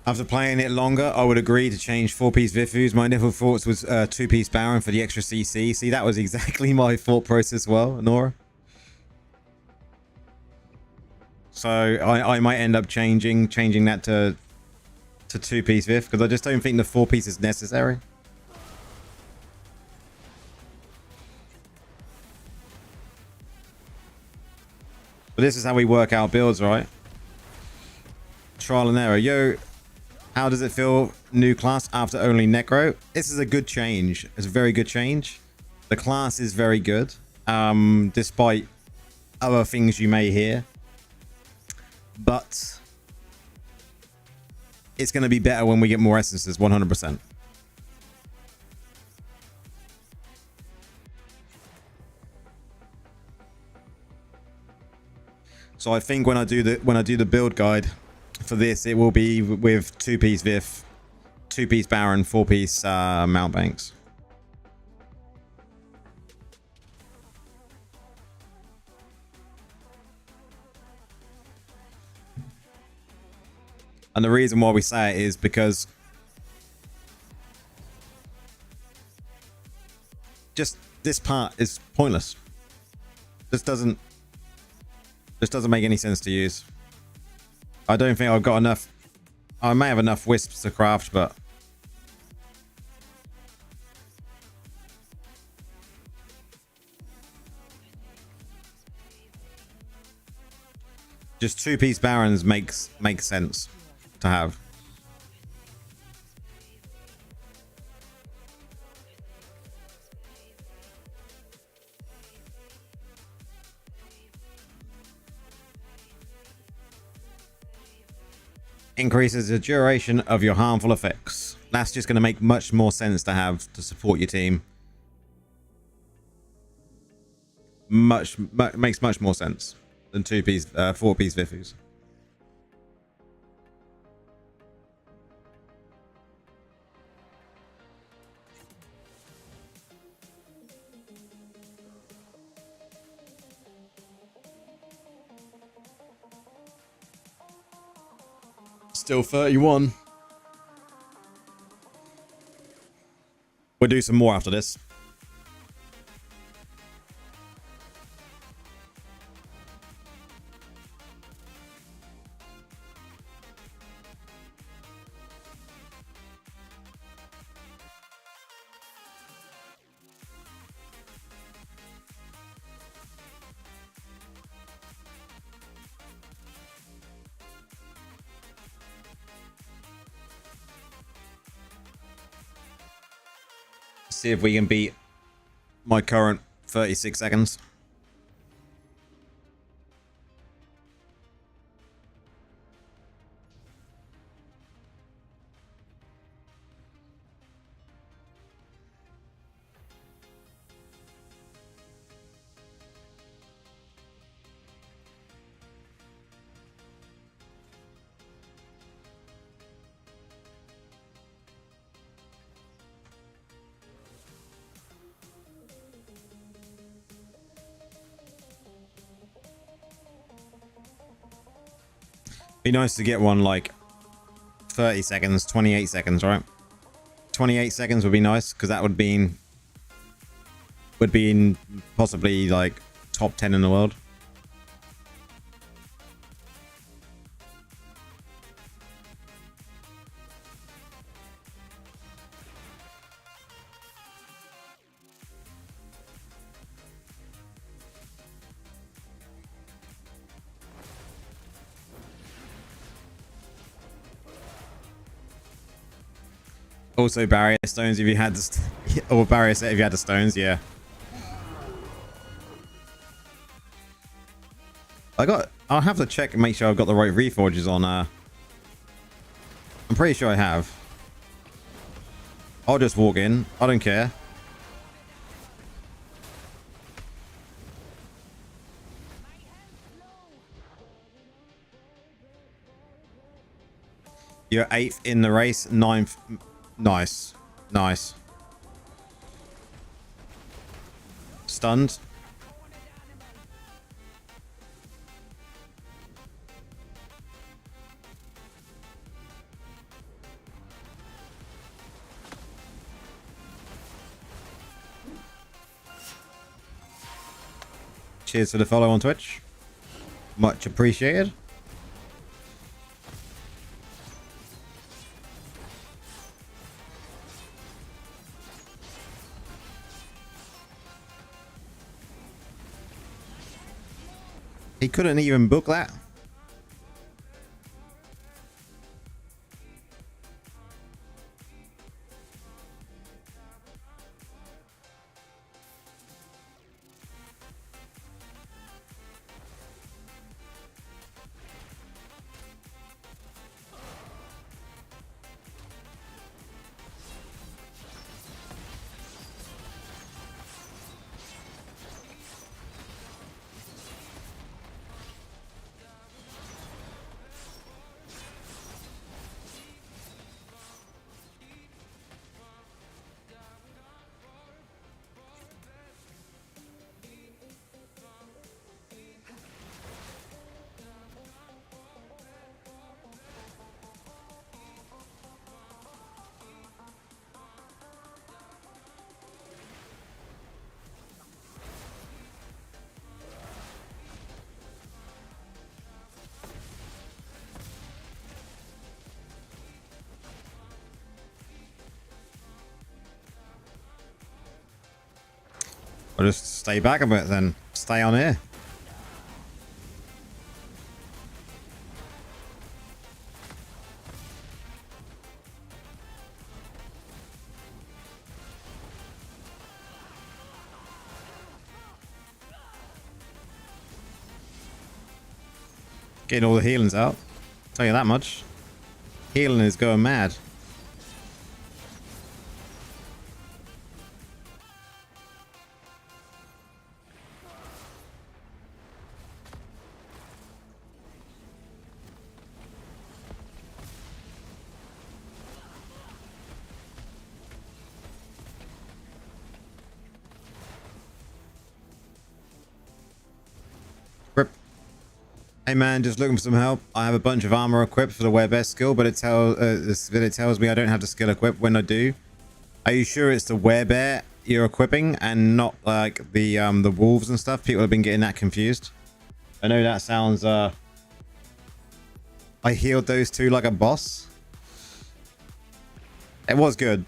[SPEAKER 1] After playing it longer, I would agree to change 4-piece Vifus. My initial thoughts was 2-piece Baron for the extra CC. See, that was exactly my thought process as well, Nora. So I might end up changing that to 2-piece Vif, because I just don't think the 4-piece is necessary. But this is how we work out builds, right? Trial and error. Yo, how does it feel, new class after only Necro? This is a good change. It's a very good change. The class is very good, despite other things you may hear. But it's going to be better when we get more essences, 100%. So I think when I do the build guide for this, it will be with 2-piece Vif, 2-piece Baron, 4-piece Mount Banks. And the reason why we say it is because just this part is pointless. This doesn't make any sense to use. I don't think I've got enough. I may have enough wisps to craft, but just 2-piece Barons makes sense to have. Increases the duration of your harmful effects. That's just going to make much more sense to have to support your team. Makes much more sense than 2-piece, 4-piece Vifus. Still 31. We'll do some more after this. See if we can beat my current 36 seconds. Be nice to get one like 30 seconds, 28 seconds, right? 28 seconds would be nice, because that would be in possibly like top 10 in the world. Also barrier stones if you had the or barrier set if you had the stones. Yeah. I'll have to check and make sure I've got the right reforges on. I'm pretty sure I have. I'll just walk in. I don't care. You're 8th in the race, 9th. Nice. Nice. Stunned. Cheers for the follow on Twitch. Much appreciated. He couldn't even book that. I'll just stay back a bit then. Stay on here. Getting all the healings out. Tell you that much. Healing is going mad. Rip. Hey man, just looking for some help. I have a bunch of armor equipped for the wear best skill, but it tells me I don't have the skill equipped when I do. Are you sure it's the werebear you're equipping and not like the wolves and stuff? People have been getting that confused. I know that sounds I healed those two like a boss. It was good.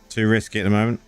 [SPEAKER 1] Too risky at the moment.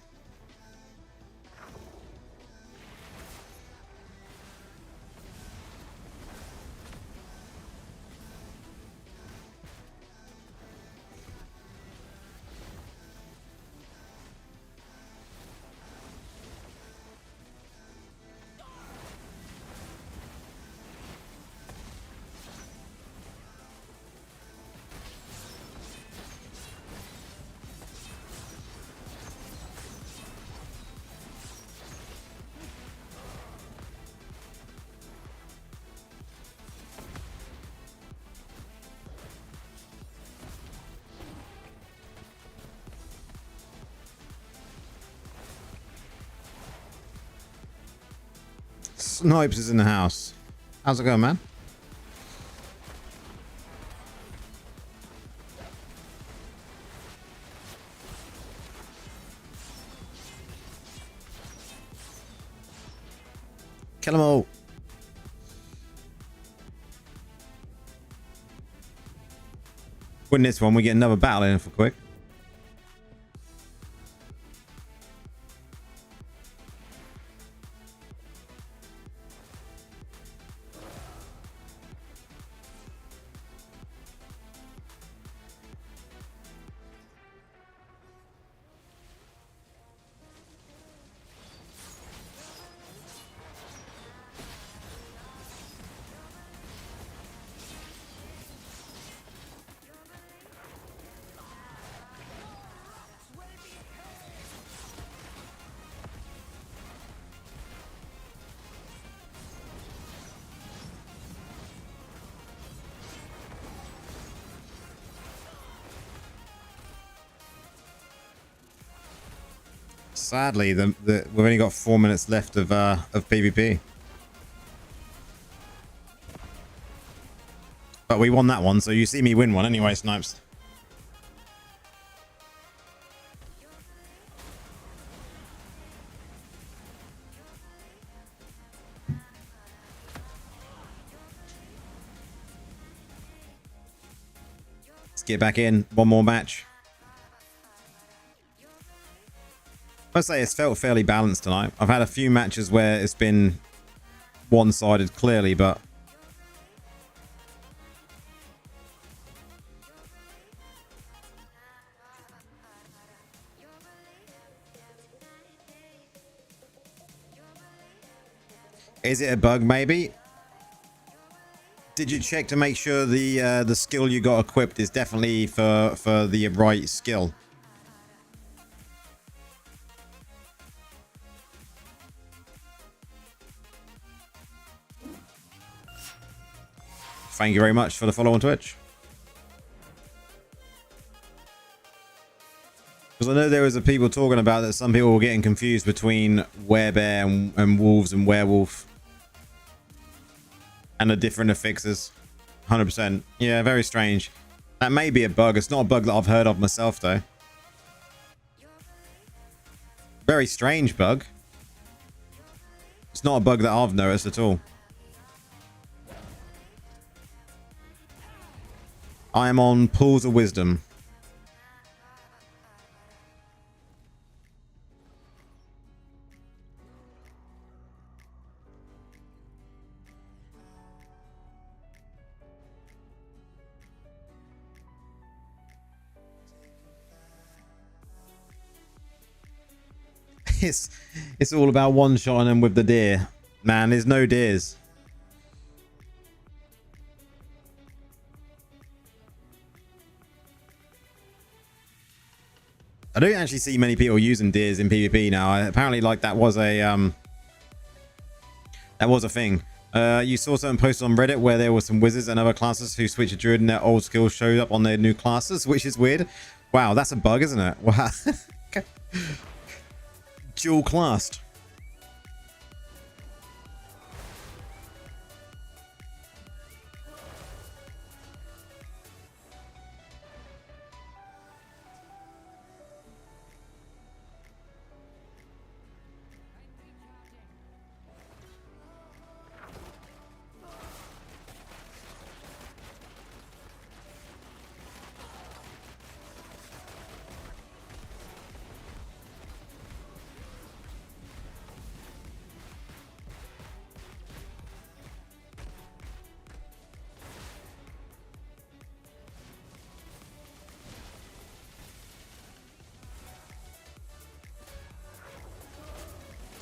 [SPEAKER 1] Snipes is in the house. How's it going, man? Kill them all. Win this one, we get another battle in for quick. Sadly, we've only got 4 minutes left of PvP. But we won that one, so you see me win one anyway, Snipes. Let's get back in. One more match. I must say it's felt fairly balanced tonight. I've had a few matches where it's been one-sided clearly, but is it a bug maybe? Did you check to make sure the skill you got equipped is definitely for the right skill? Thank you very much for the follow on Twitch. Because I know there was a people talking about that some people were getting confused between werebear and wolves and werewolf. And the different affixes. 100%. Yeah, very strange. That may be a bug. It's not a bug that I've heard of myself though. Very strange bug. It's not a bug that I've noticed at all. I am on Pools of Wisdom. It's all about one-shotting them with the deer. Man, there's no deers. I don't actually see many people using deers in PvP now. Apparently, like that was a thing. You saw something posted on Reddit where there were some wizards and other classes who switched to druid and their old skills showed up on their new classes, which is weird. Wow, that's a bug, isn't it? Wow. Dual classed.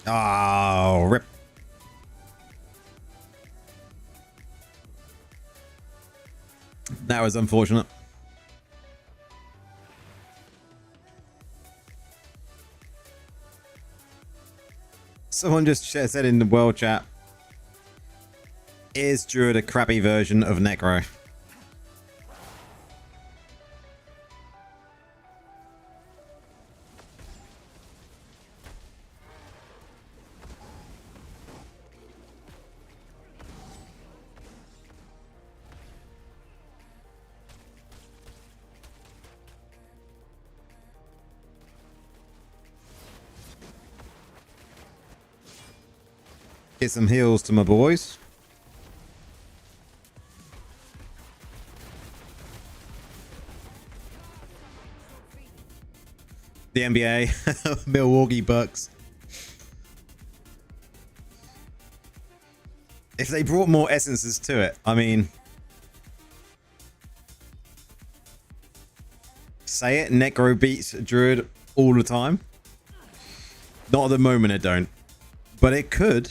[SPEAKER 1] Oh, rip. That was unfortunate. Someone just said in the world chat, is Druid a crappy version of Necro? Get some heals to my boys. The NBA, Milwaukee Bucks. If they brought more essences to it, I mean, say it, Necro beats Druid all the time. Not at the moment, it don't, but it could.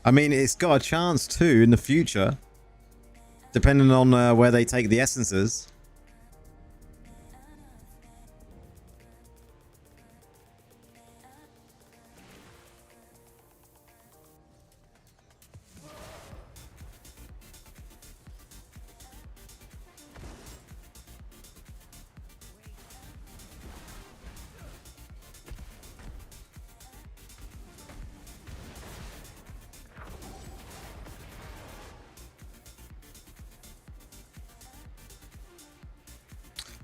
[SPEAKER 1] I mean, it's got a chance too in the future, depending on where they take the essences.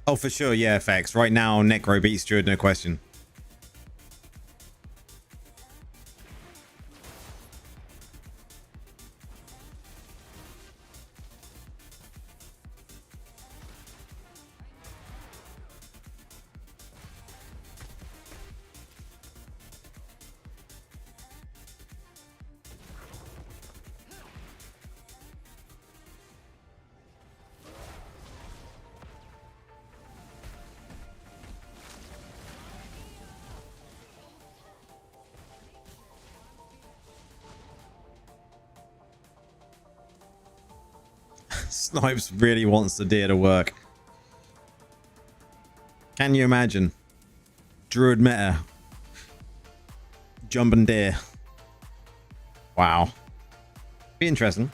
[SPEAKER 1] Oh, for sure, yeah, effects. Right now, Necro beats Druid, no question. Snipes really wants the deer to work. Can you imagine? Druid meta. Jumping deer. Wow. Be interesting.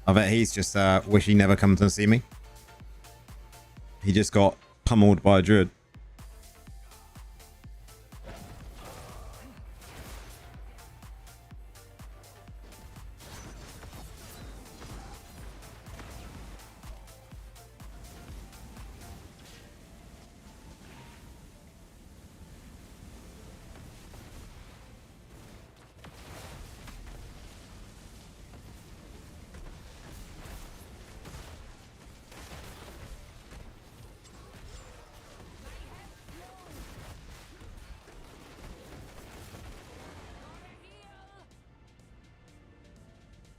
[SPEAKER 1] I bet he's just wish he never come to see me. He just got pummeled by a druid.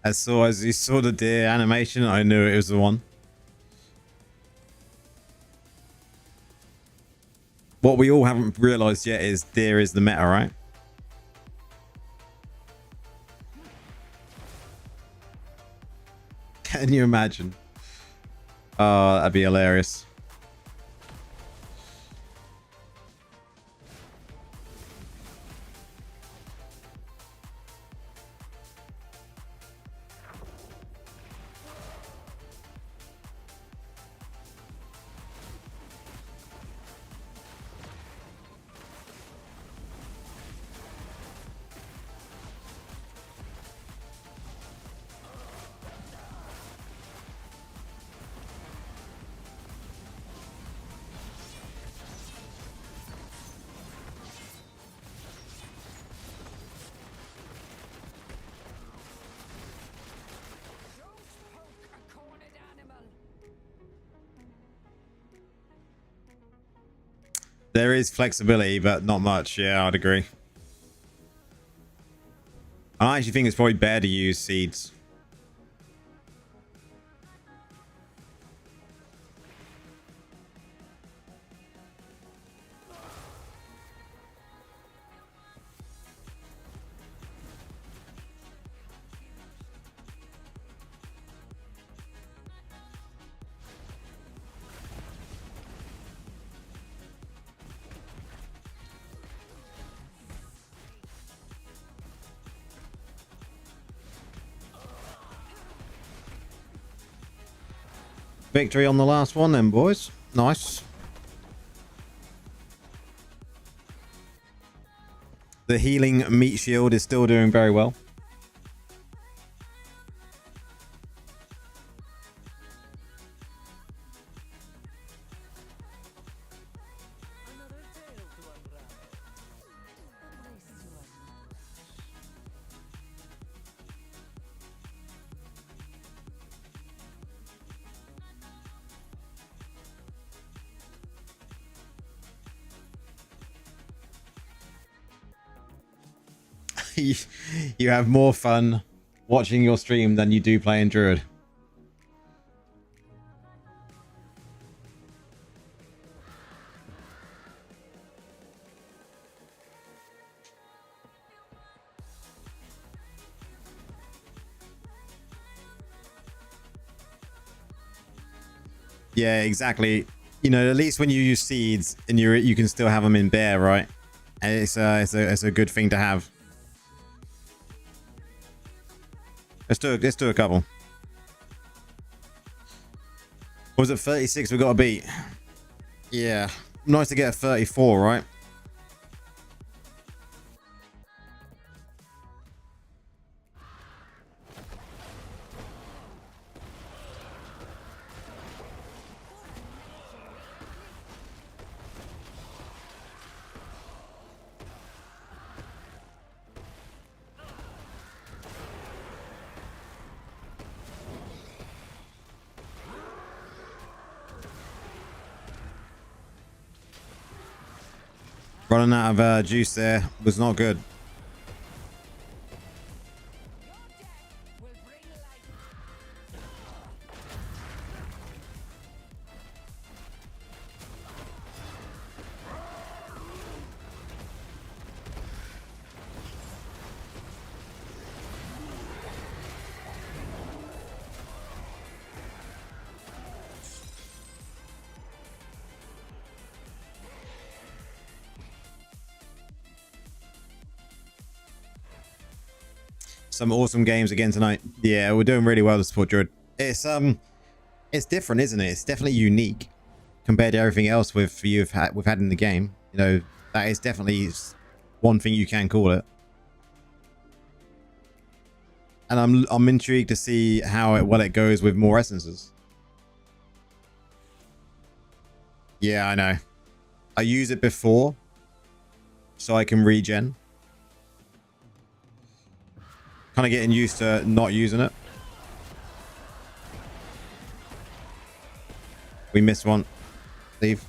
[SPEAKER 1] As you saw the deer animation, I knew it was the one. What we all haven't realized yet is deer is the meta, right? Can you imagine? Oh, that'd be hilarious. There is flexibility, but not much. Yeah, I'd agree. I actually think it's probably better to use seeds. Victory on the last one then, boys. Nice. The healing meat shield is still doing very well. You have more fun watching your stream than you do playing Druid. Yeah, exactly. You know, at least when you use seeds and you can still have them in bear, right? And it's a good thing to have. Let's do a couple. Was it 36 we got to beat? Yeah. Nice to get a 34, right? Running out of juice there was not good. Some awesome games again tonight. Yeah, we're doing really well to support Druid. It's different, isn't it? It's definitely unique compared to everything else we've had in the game. You know, that is definitely one thing you can call it. And I'm intrigued to see how it goes with more essences. Yeah, I know. I use it before so I can regen. Kind of getting used to not using it. We missed one. Leave.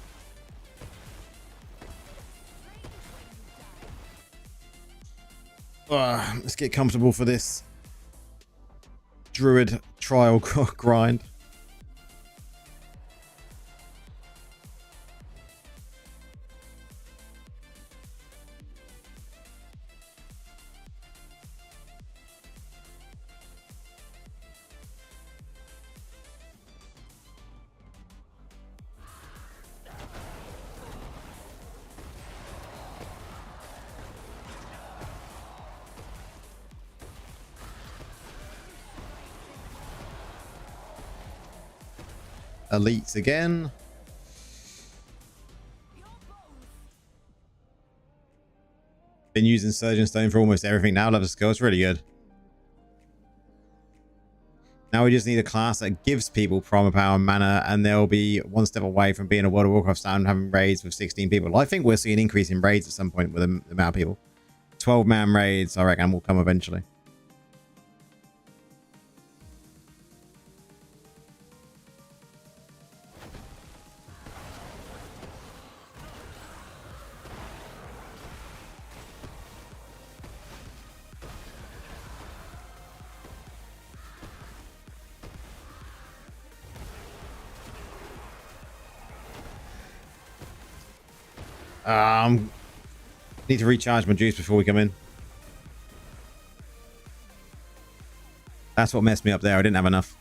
[SPEAKER 1] Let's get comfortable for this Druid trial grind. Elites again. Been using Surgeon Stone for almost everything now. Love the skill. It's really good. Now we just need a class that gives people primal power and mana, and they'll be one step away from being a World of Warcraft stand and having raids with 16 people. I think we'll see an increase in raids at some point with the amount of people. 12-man raids, I reckon, will come eventually. Need to recharge my juice before we come in. That's what messed me up there. I didn't have enough.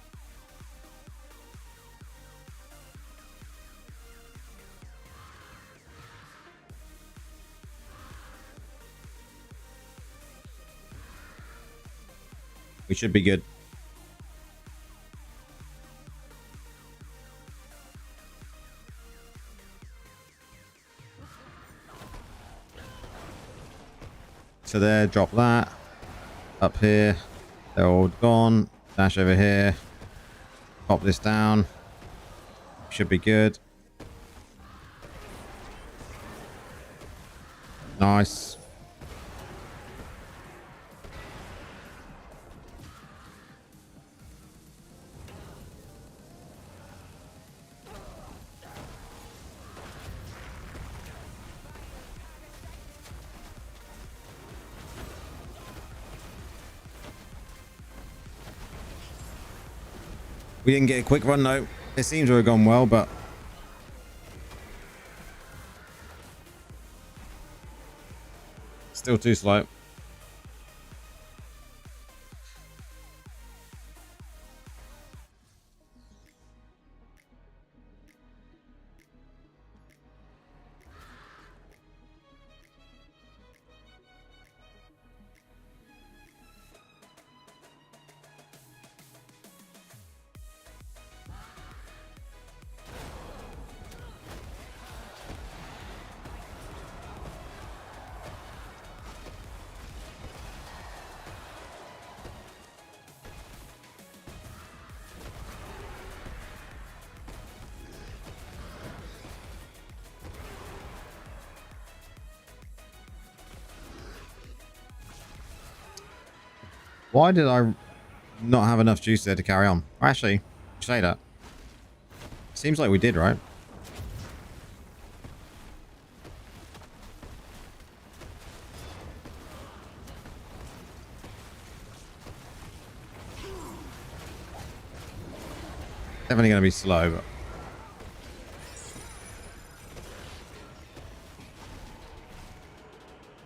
[SPEAKER 1] We should be good. to there, drop that. Up here. They're all gone. Dash over here. Pop this down. Should be good. Nice. We didn't get a quick run though. It seems to have gone well, but still too slow. Why did I not have enough juice there to carry on? Actually, you say that. Seems like we did, right? Definitely going to be slow, but...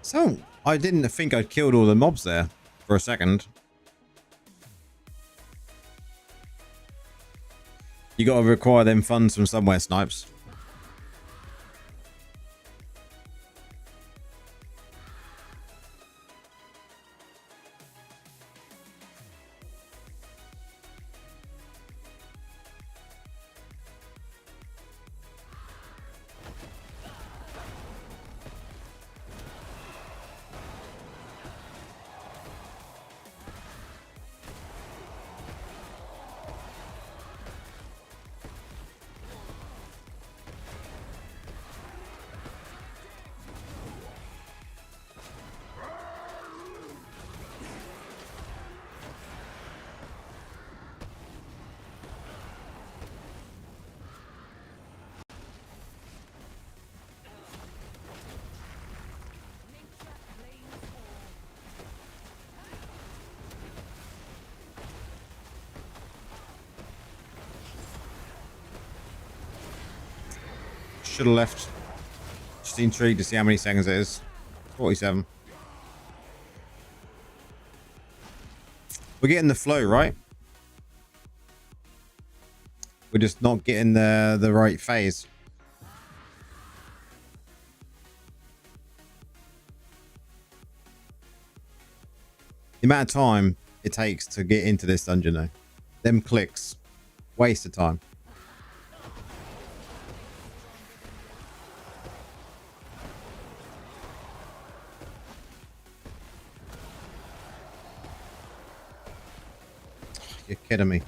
[SPEAKER 1] So, I didn't think I'd killed all the mobs there for a second. You got to require them funds from somewhere, Snipes. Should have left. Just intrigued to see how many seconds it is. 47. We're getting the flow, right? We're just not getting the right phase. The amount of time it takes to get into this dungeon, though. Them clicks. Waste of time. You're kidding me.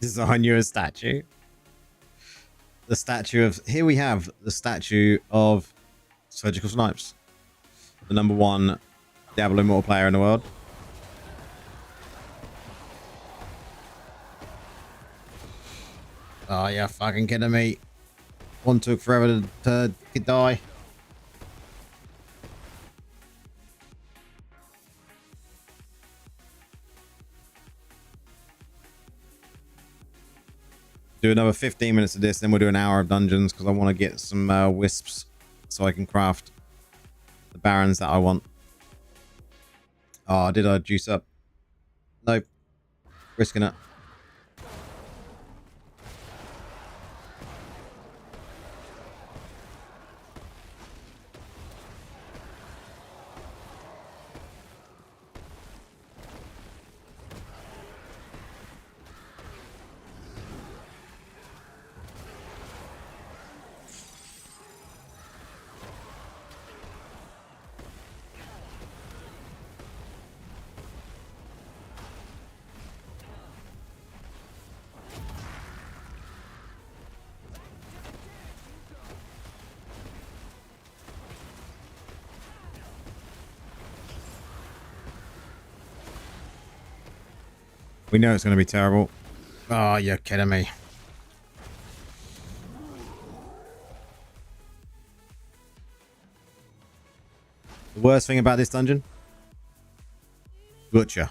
[SPEAKER 1] Design you a statue. The statue of... Here we have the statue of Surgical Snipes. The #1 Diablo Immortal player in the world. Oh, you're fucking kidding me. One took forever to die. Do another 15 minutes of this, then we'll do an hour of dungeons because I want to get some wisps so I can craft the barons that I want. Oh, did I juice up? Nope. Risking it. We know it's going to be terrible. Oh, you're kidding me. The worst thing about this dungeon? Butcher.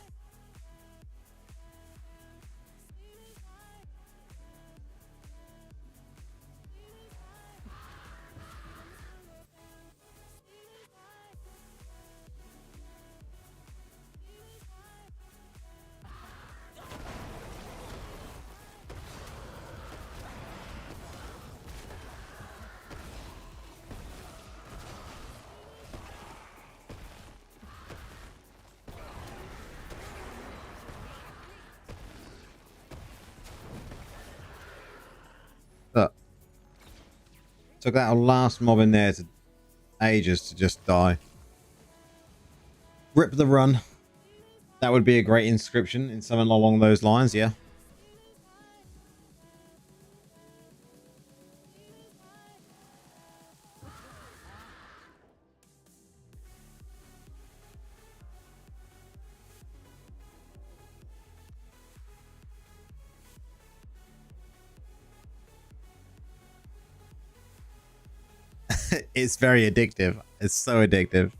[SPEAKER 1] Look. Took that last mob in there to ages to just die. Rip the run. That would be a great inscription in something along those lines, yeah. It's very addictive. It's so addictive.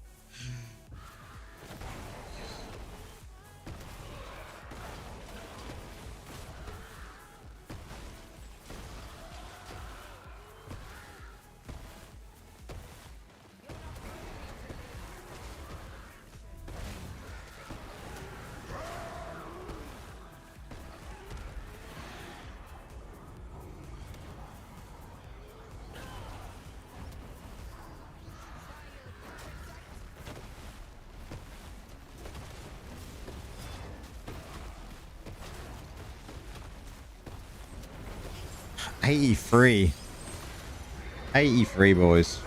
[SPEAKER 1] $83, boys.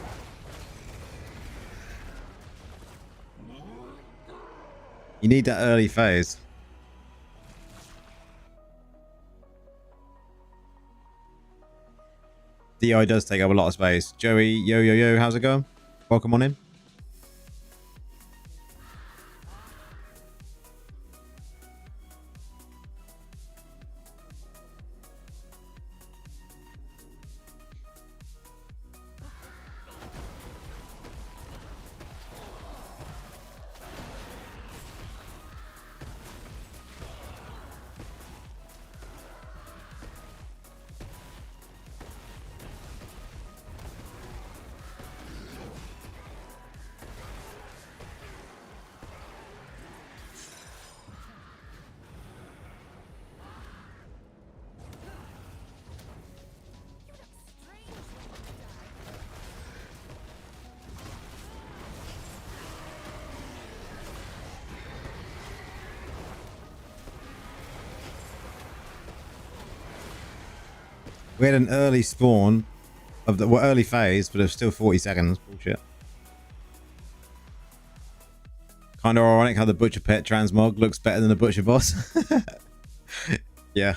[SPEAKER 1] You need that early phase. DI does take up a lot of space. Joey, yo, how's it going? Welcome on in. We had an early spawn of the early phase, but it was still 40 seconds. Bullshit. Kind of ironic how the Butcher Pet transmog looks better than the Butcher Boss. Yeah.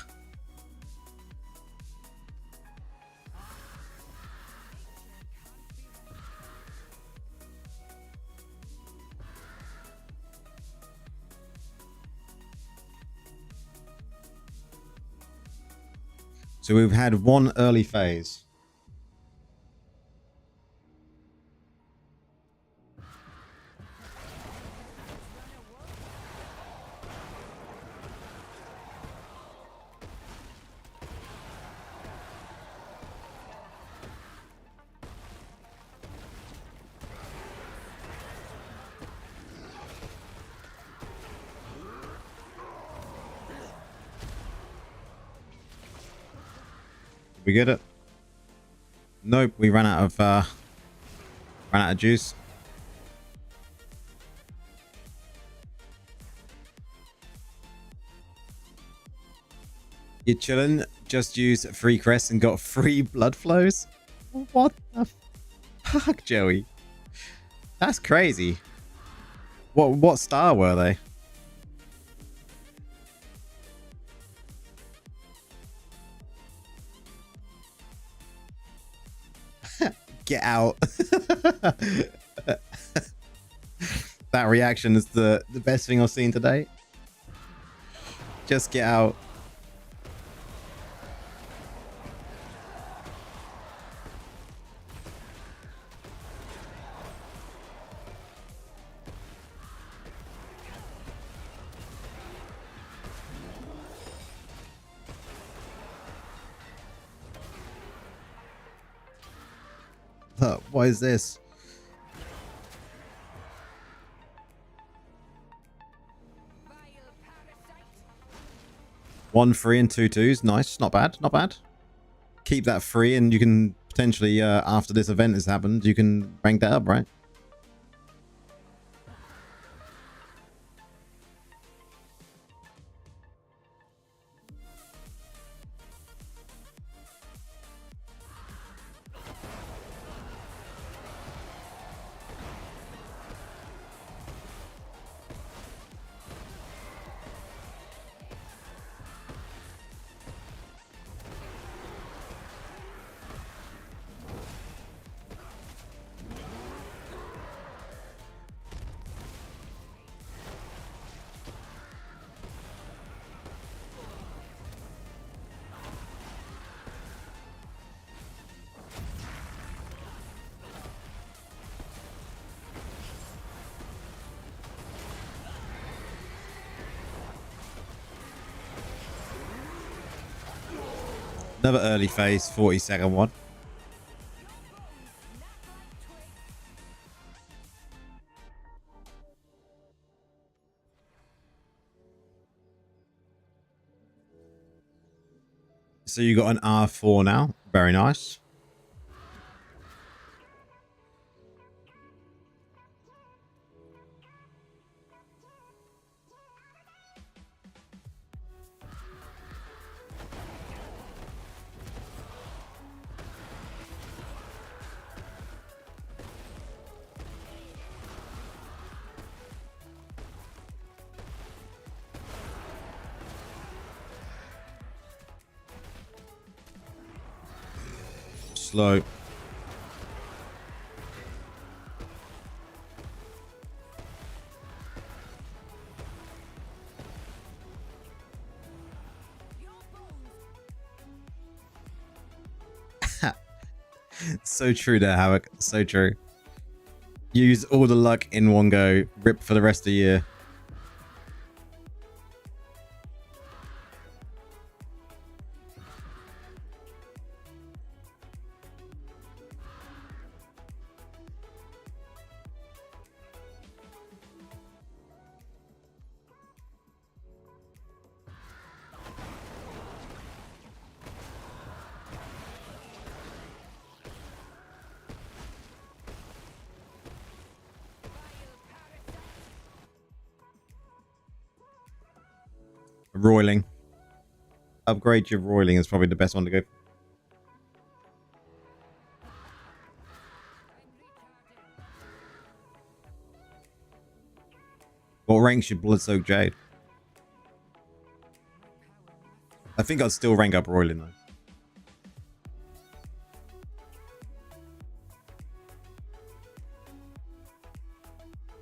[SPEAKER 1] So we've had one early phase. We get it? Nope, we ran out of juice. You're chilling, just used free crests and got free blood flows? What the fuck, Joey? That's crazy. What star were they? Get out. That reaction is the best thing I've seen today. Just get out. What is this? 1 3 and 2 2s. Nice. Not bad. Not bad. Keep that free and you can potentially, after this event has happened, you can rank that up, right? Another early phase 40-second one. So you got an R4 now. Very nice. Slow. So true there, Havoc. So true. Use all the luck in one go. Rip for the rest of the year. Roiling. Upgrade your roiling is probably the best one to go. What ranks your Bloodsoaked Jade? I think I'd still rank up roiling though.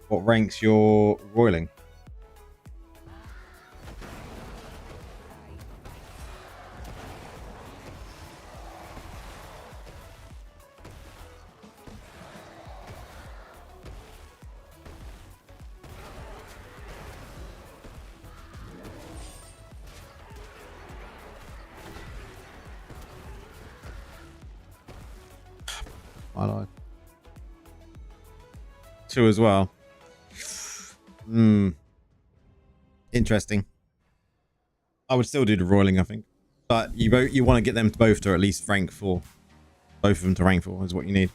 [SPEAKER 1] What ranks your roiling? I like 2 as well. Interesting. I would still do the roiling, I think, but you want to get them both to at least rank 4. Both of them to rank 4 is what you need.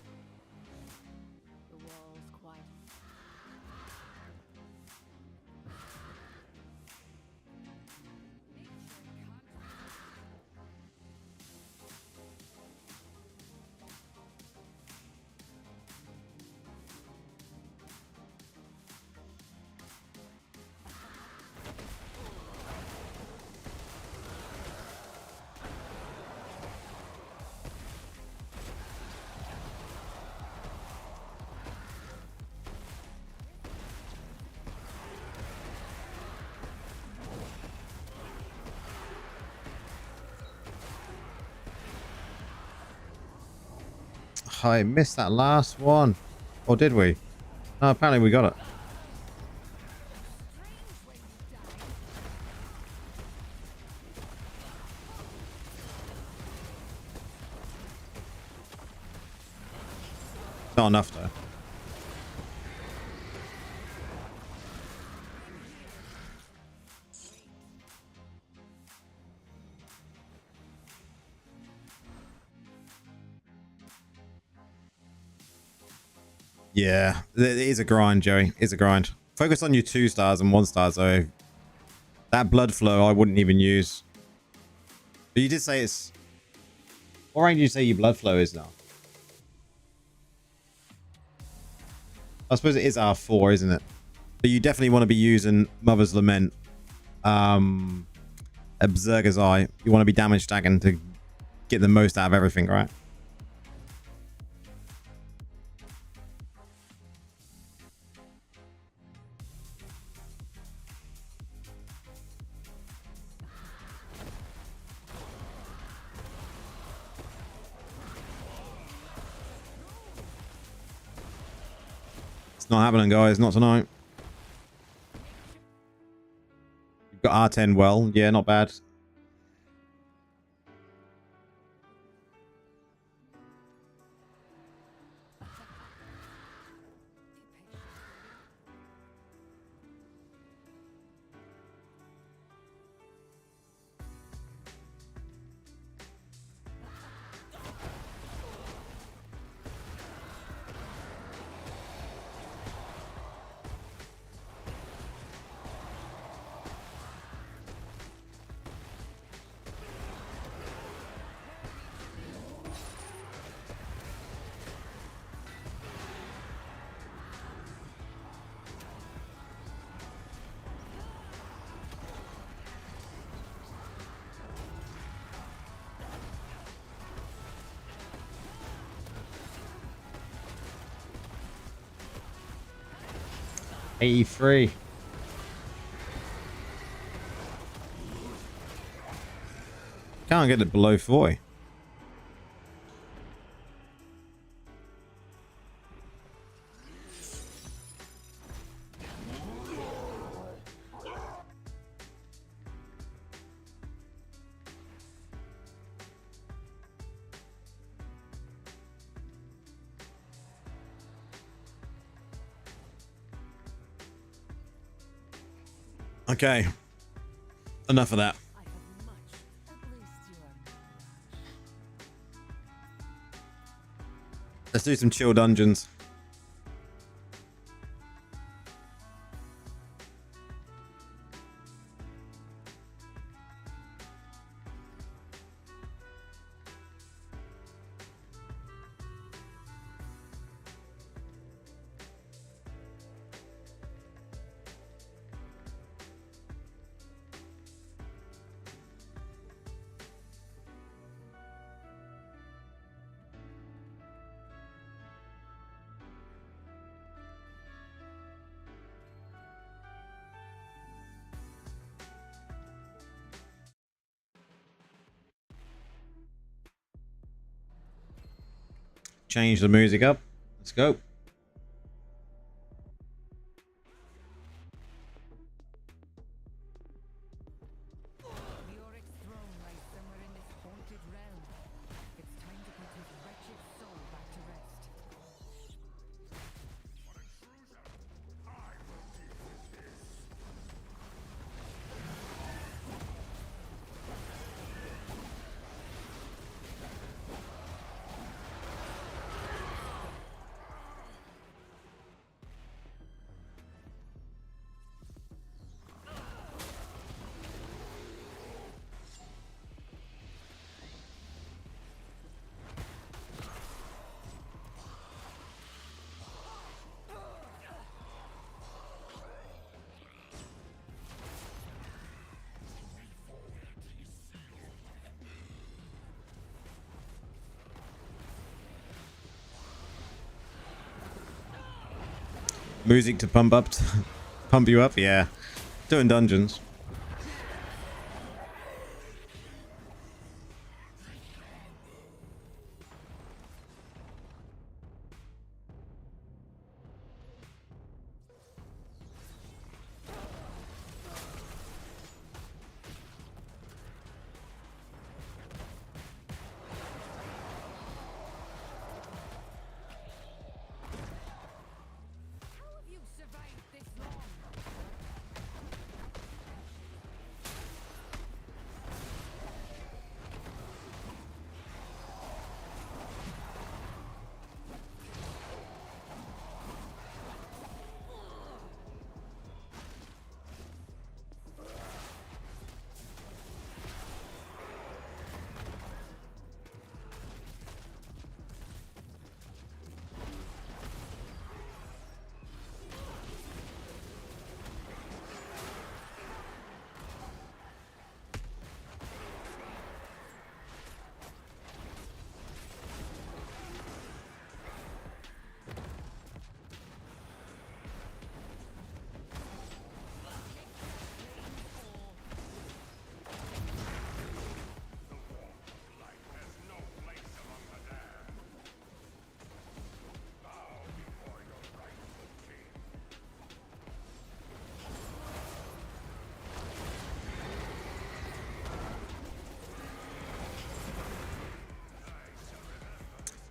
[SPEAKER 1] I missed that last one. Or did we? No, apparently we got it. Not enough though. Yeah, it is a grind, Joey. It's a grind. Focus on your 2 stars and 1 stars though. That blood flow I wouldn't even use. But you did say it's... What range do you say your blood flow is now? I suppose it is R4, isn't it? But you definitely want to be using Mother's Lament. Berserker's Eye. You want to be damage stacking to get the most out of everything, right? It's not happening, guys. Not tonight. You've got R10 well. Yeah, not bad. $83. Can't get it below 40. Okay. Enough of that. Let's do some chill dungeons. Change the music up. Let's go. Music to pump you up, yeah. Doing dungeons.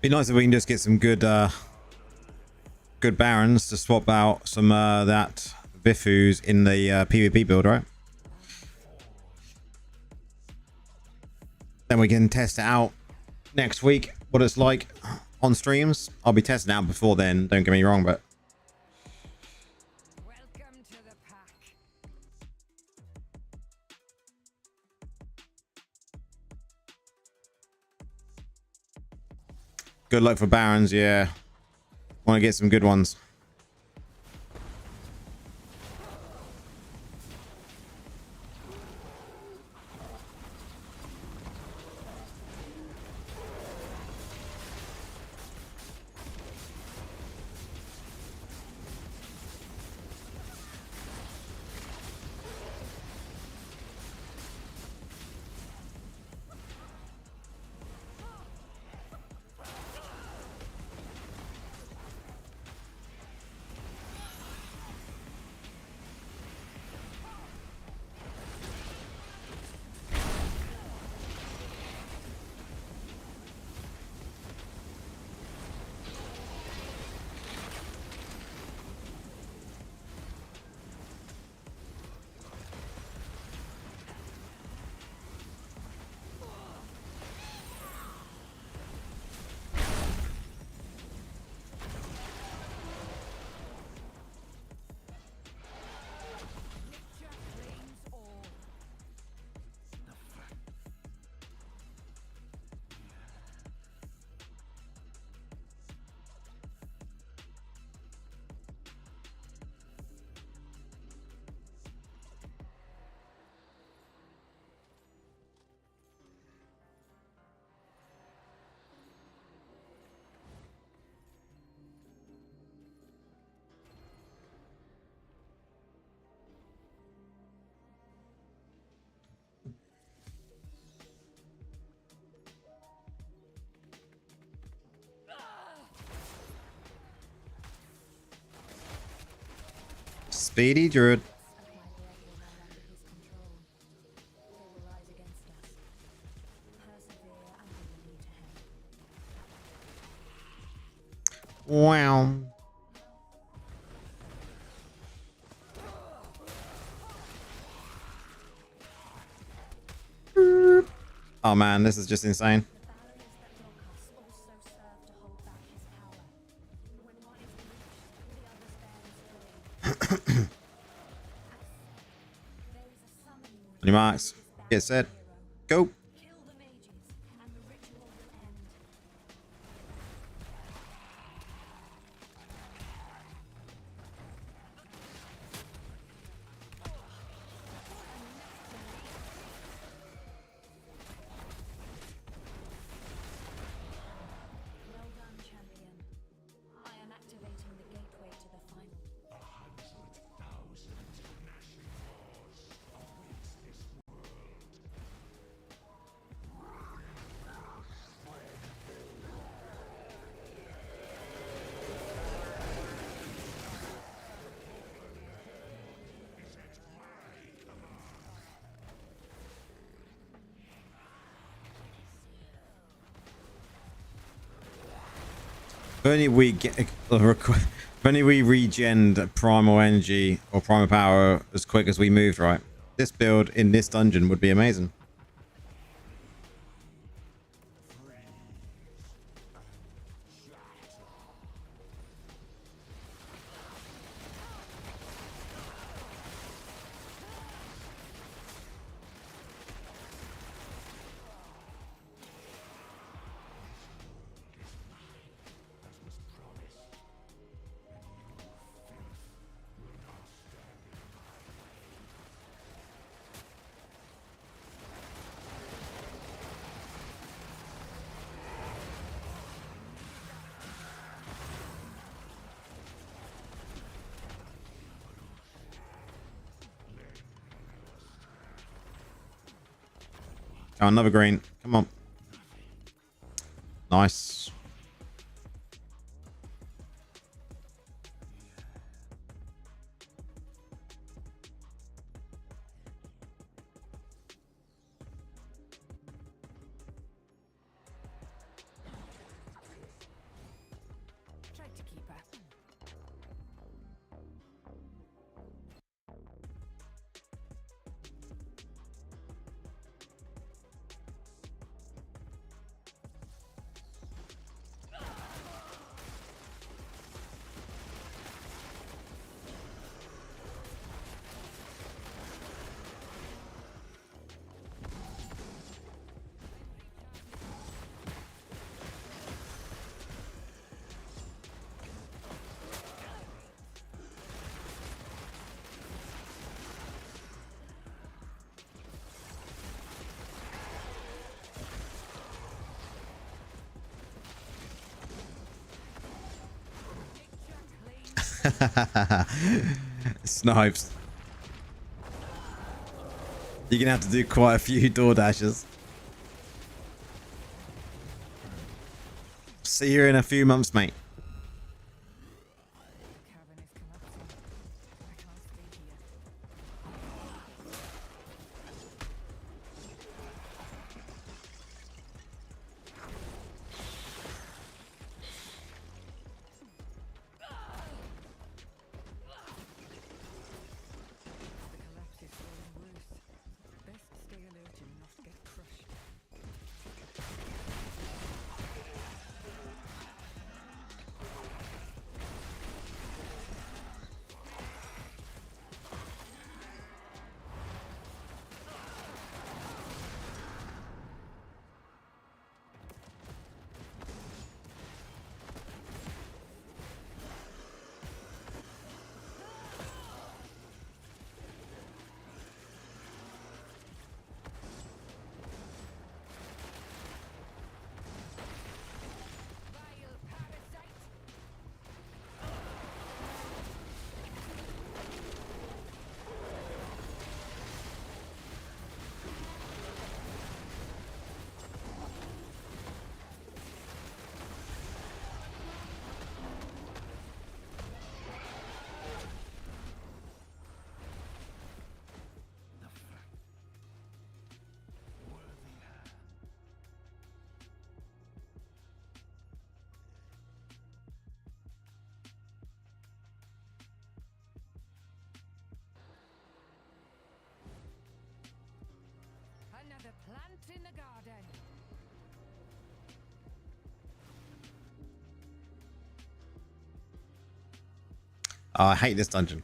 [SPEAKER 1] Be nice if we can just get some good good barons to swap out some that Vifus in the PvP build, right? Then we can test it out next week, what it's like on streams. I'll be testing it out before then, don't get me wrong, but
[SPEAKER 2] Welcome to the pack.
[SPEAKER 1] good luck for barons. Yeah, want to get some good ones. Speedy Druid. Wow. Oh man, this is just insane. On your marks, get set, go. If only we get if only we regen primal energy or primal power as quick as we moved, right? This build in this dungeon would be amazing. Oh, another green. Come on. Nice. Snipes. You're gonna have to do quite a few door dashes. See you in a few months, mate.
[SPEAKER 2] Another plant in the garden.
[SPEAKER 1] Oh, I hate this dungeon.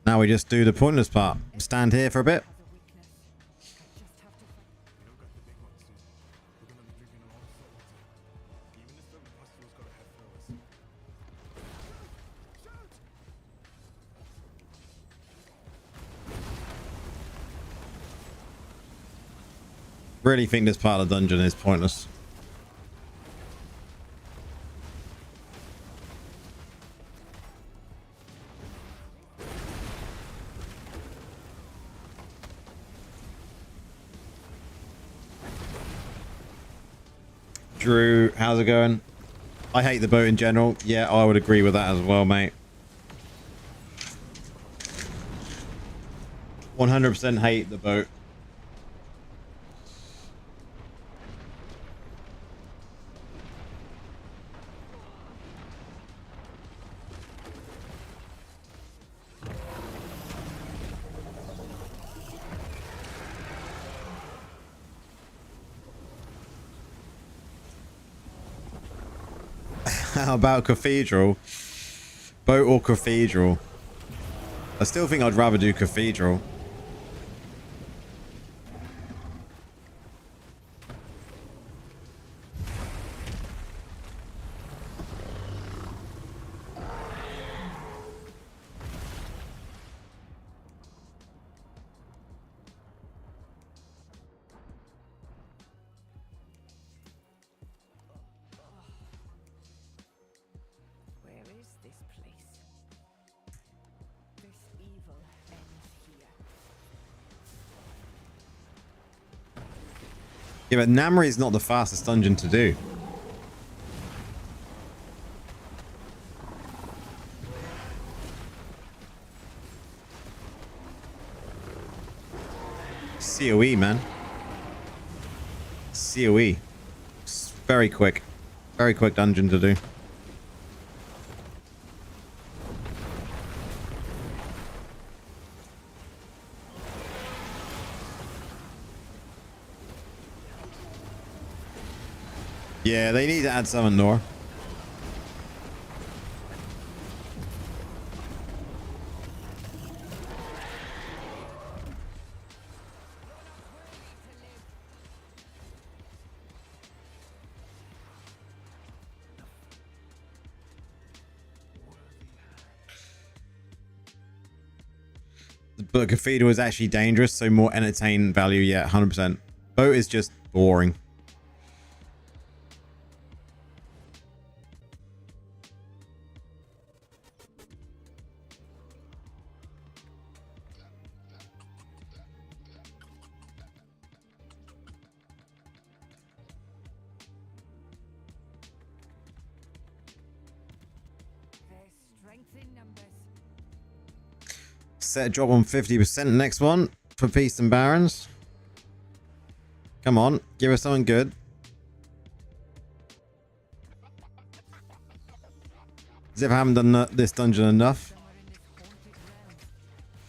[SPEAKER 1] Now we just do the pointless part. Stand here for a bit. Really think this part of the dungeon is pointless. Drew, how's it going? I hate the boat in general. Yeah, I would agree with that as well, mate. 100% hate the boat. How about Cathedral? Boat or Cathedral? I still think I'd rather do Cathedral. Yeah, but Namri is not the fastest dungeon to do. COE, man. COE. It's very quick. Very quick dungeon to do. Yeah, they need to add something more. But Cathedral is actually dangerous, so more entertainment value, yeah, 100%. Boat is just boring.
[SPEAKER 2] There's strength in numbers.
[SPEAKER 1] Set a drop on 50% next one for Peace and Barons. Come on, give us something good. As if I haven't done this dungeon enough.
[SPEAKER 2] Somewhere in this haunted realm.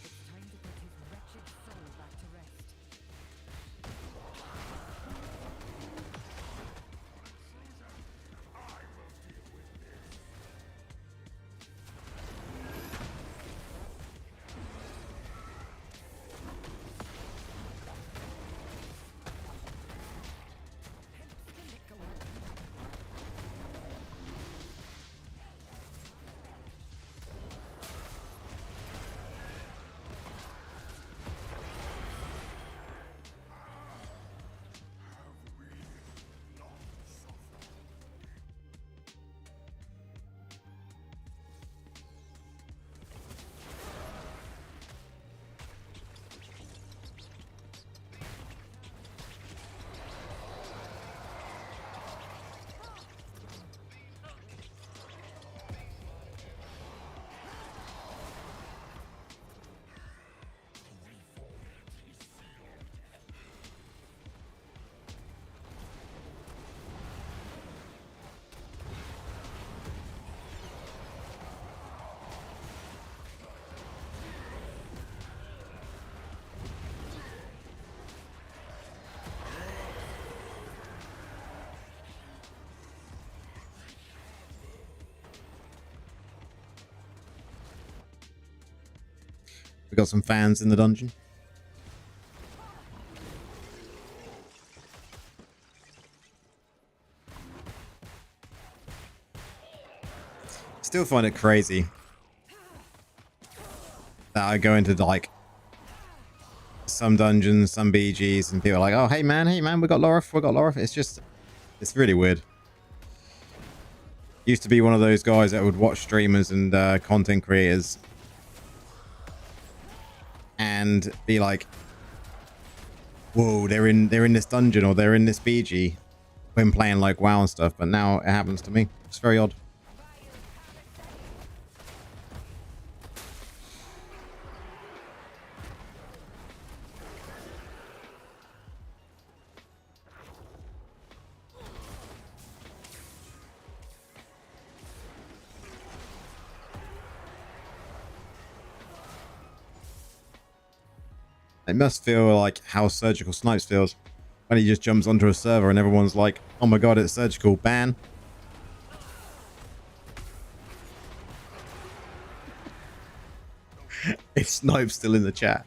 [SPEAKER 2] It's time to put his wretched soul back to rest.
[SPEAKER 1] We got some fans in the dungeon. Still find it crazy that I go into like some dungeons, some BGs, and people are like, "Oh, hey man, we got Lorif, we got Lorif." It's really weird. Used to be one of those guys that would watch streamers and content creators and be like, "Whoa, they're in this dungeon or they're in this BG," when playing like WoW and stuff. But now it happens to me. It's very odd. It must feel like how Surgical Snipes feels when he just jumps onto a server and everyone's like, "Oh my god, it's Surgical, ban." If Snipe's still in the chat.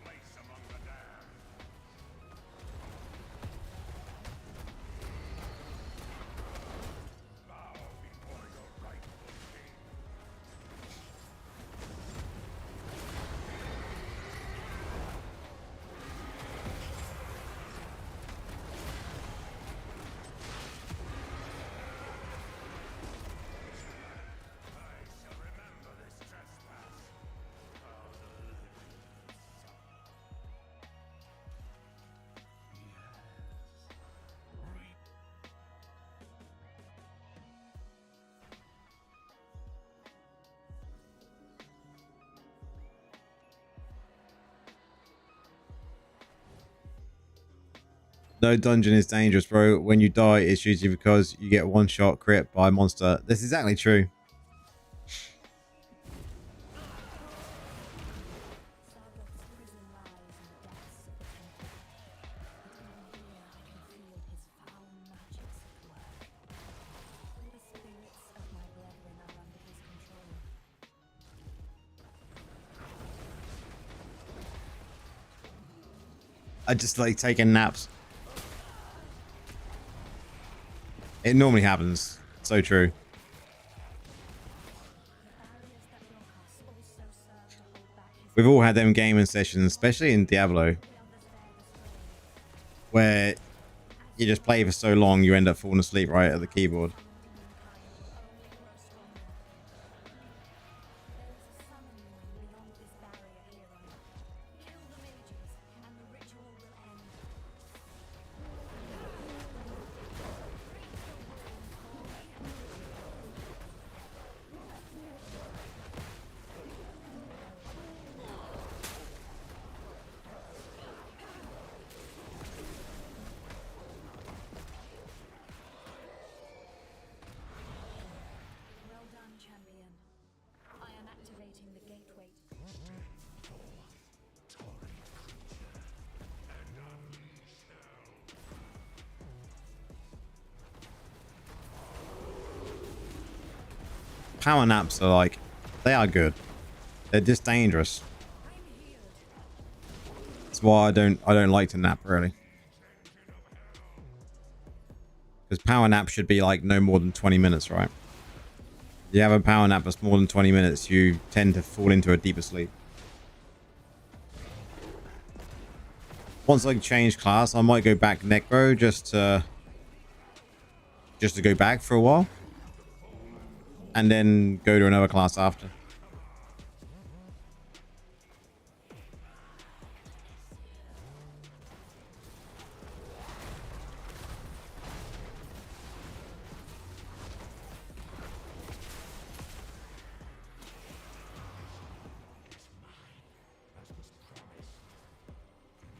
[SPEAKER 1] No dungeon is dangerous, bro. When you die, it's usually because you get one shot crit by a monster. That's exactly true.
[SPEAKER 2] Sargoth's prison lies in the depths of the temple. But even here I can feel his foul magics at work. All the spirits of my brethren are under his control.
[SPEAKER 1] I just like taking naps. It normally happens. So true.
[SPEAKER 2] The barriers that block us also serve to hold back his
[SPEAKER 1] We've all had them gaming sessions, especially in Diablo, where you just play for so long you end up falling asleep right at the keyboard.
[SPEAKER 2] Well done, champion. I am activating the gateway.
[SPEAKER 1] Power naps are like, they are good. They're just dangerous. That's why I don't like to nap really. Because power nap should be like no more than 20 minutes, right? If you have a power nap that's more than 20 minutes, you tend to fall into a deeper sleep. Once I change class, I might go back Necro just to go back for a while. And then go to another class after. I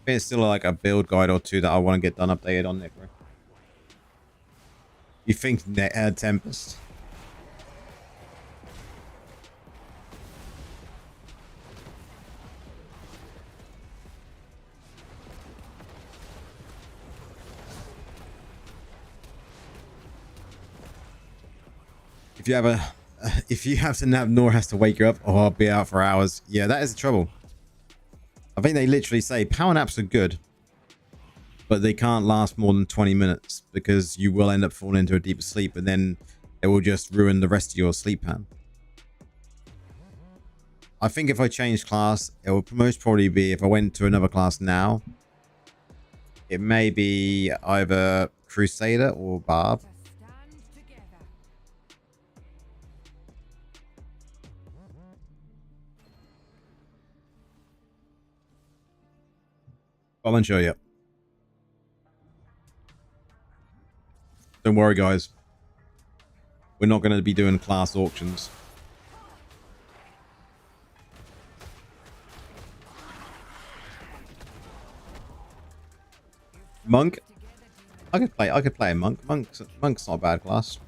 [SPEAKER 1] think it's still like a build guide or two that I want to get done updated on Necro. You think Tempest? If you have to nap, Nor has to wake you up, or I'll be out for hours. Yeah, that is the trouble. I think they literally say power naps are good, but they can't last more than 20 minutes because you will end up falling into a deeper sleep, and then it will just ruin the rest of your sleep pattern. I think if I change class, it would most probably be if I went to another class now. It may be either Crusader or Barb. I'm unsure yet. Don't worry, guys. We're not going to be doing class auctions. Monk? I could play a monk. Monk's not a bad class.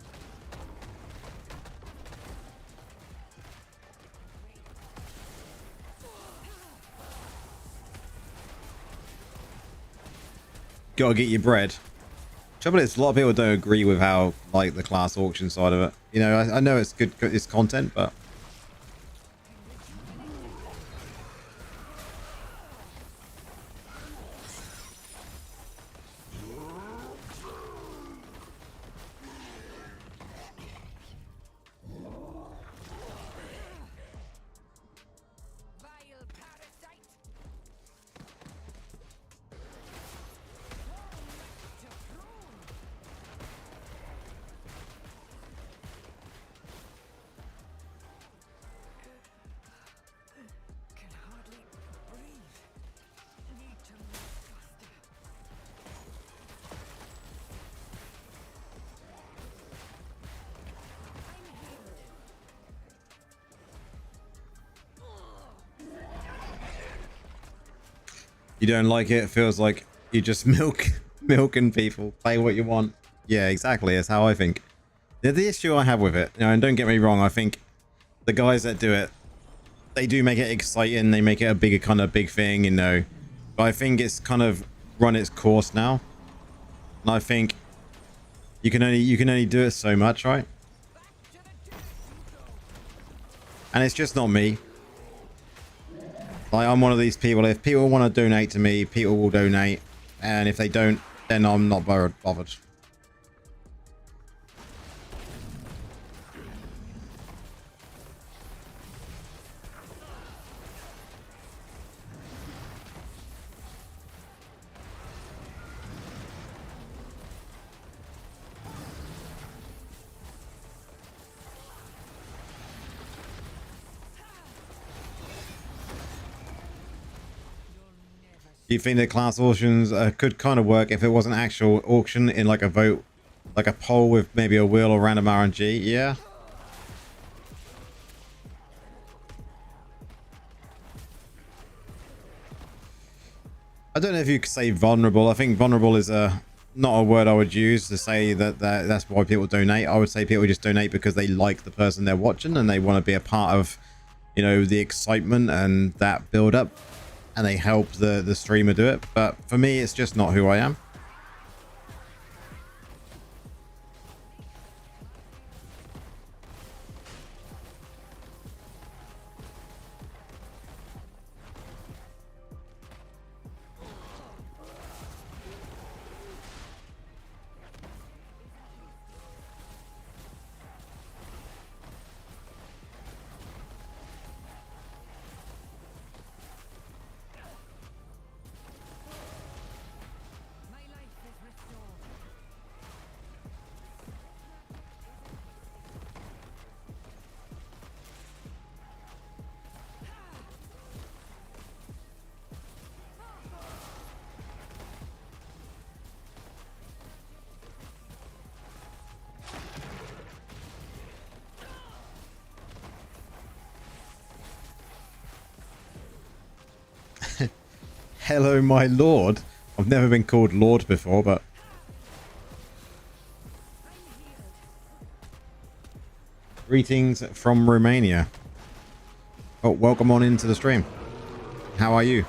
[SPEAKER 1] Gotta get your bread. Trouble is, a lot of people don't agree with how, like, the class auction side of it. You know, I know it's good, it's content, but you don't like it. It feels like you just milk Milking people. Play what you want. Yeah, exactly. That's how I think. The issue I have with it, and don't get me wrong, I think the guys that do it, they do make it exciting. They make it a bigger kind of big thing. But I think it's kind of run its course now. And I think you can only do it so much, right? And it's just not me. Like, I'm one of these people. If people want to donate to me, people will donate. And if they don't, then I'm not bothered. Do you think that class auctions could kind of work if it was an actual auction in like a vote, like a poll with maybe a wheel or random RNG? Yeah. I don't know if you could say vulnerable. I think vulnerable is not a word I would use to say that's why people donate. I would say people just donate because they like the person they're watching and they want to be a part of, the excitement and that build up. And they help the streamer do it. But for me, it's just not who I am. Hello, my lord. I've never been called lord before, but... Greetings from Romania. Oh, welcome on into the stream. How are you?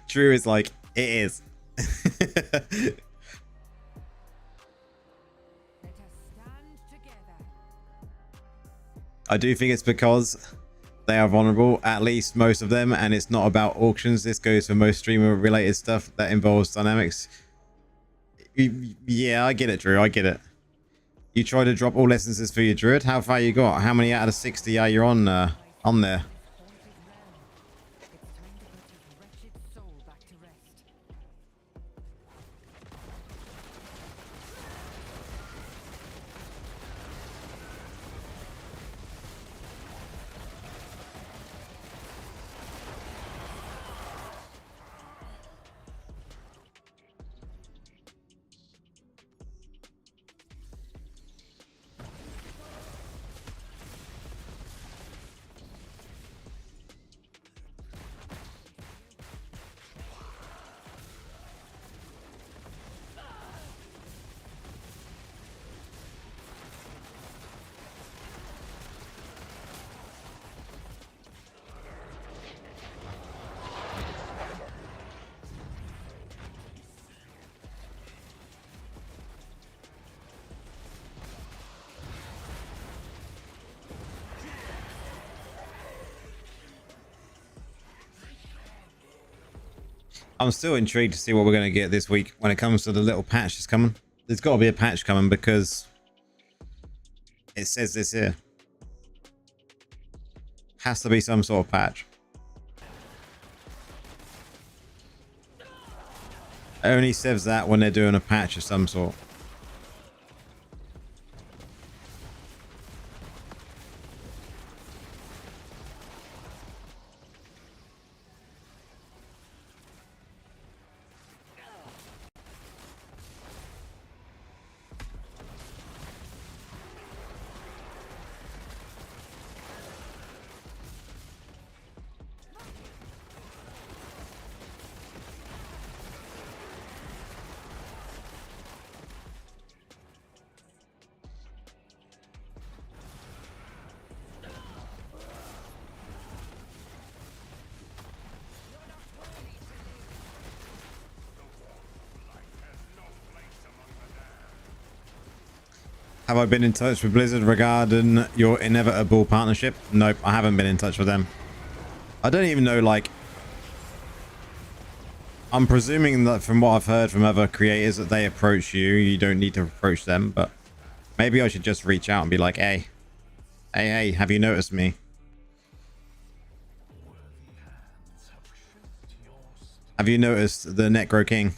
[SPEAKER 1] Drew is like, it is. I do think it's because they are vulnerable, at least most of them, and it's not about auctions. This goes for most streamer related stuff that involves dynamics. Yeah, I get it, Drew. I get it. You try to drop all essences for your druid. How far you got? How many out of 60 are you on there? I'm still intrigued to see what we're going to get this week when it comes to the little patch that's coming. There's got to be a patch coming because it says this here. Has to be some sort of patch. It only says that when they're doing a patch of some sort. Have I been in touch with Blizzard regarding your inevitable partnership? Nope, I haven't been in touch with them. I don't even know, like... I'm presuming that from what I've heard from other creators that they approach you. You don't need to approach them, but... Maybe I should just reach out and be like, hey, have you noticed me? Have you noticed the Necro King?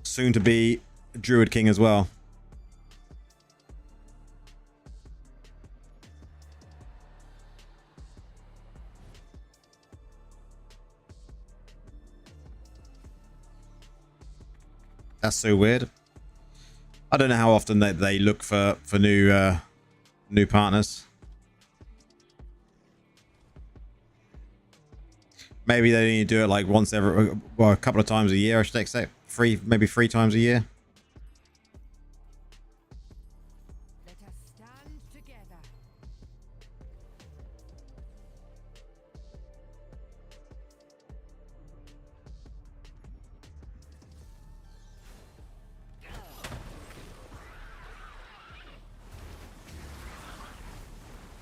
[SPEAKER 1] Soon to be Druid King as well. That's so weird. I don't know how often they look for new partners. Maybe they need to do it like once every, well, a couple of times a year, I should expect. Maybe three times a year.
[SPEAKER 2] Let us stand together.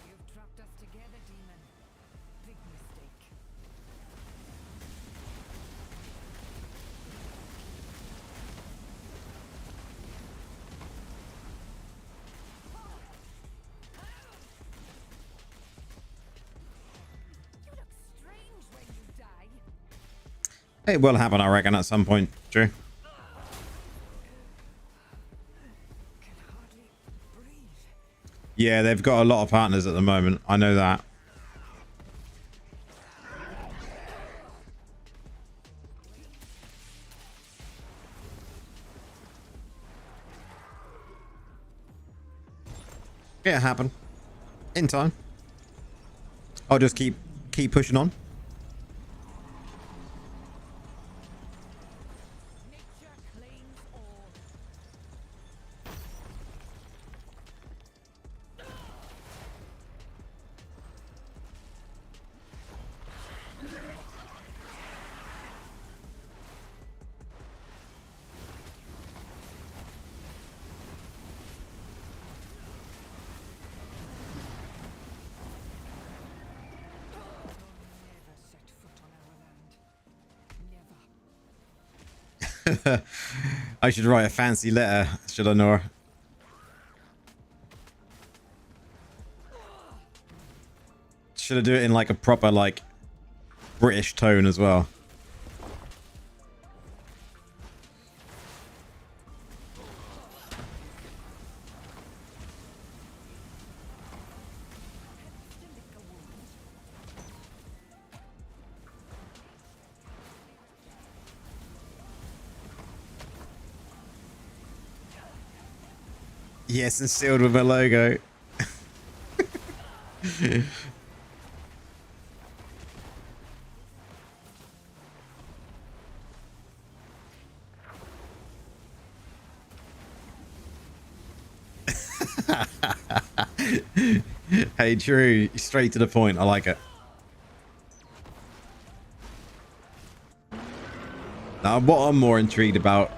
[SPEAKER 2] You've trapped us together, demon. Big mistake. You look strange when you die.
[SPEAKER 1] It will happen, I reckon, at some point, Drew.
[SPEAKER 2] Can hardly breathe.
[SPEAKER 1] Yeah, they've got a lot of partners at the moment. I know that. It'll happen. In time. I'll just keep pushing on.
[SPEAKER 2] Nature claims all. Never set foot on our land. Never.
[SPEAKER 1] I should write a fancy letter, should I, Nora? Should I do it in like a proper, like, British tone as well? Yes, and sealed with a logo. Hey, Drew, straight to the point. I like it. Now, what I'm more intrigued about,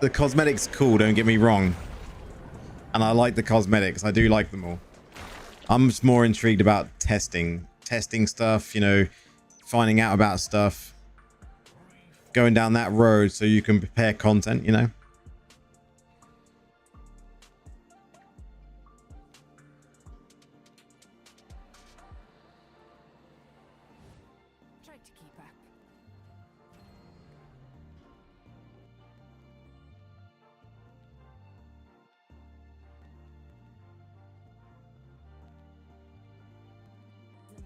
[SPEAKER 1] the cosmetics cool, don't get me wrong. And I like the cosmetics. I do like them all. I'm just more intrigued about testing stuff, you know, finding out about stuff, going down that road so you can prepare content, you know.
[SPEAKER 2] Try to keep up.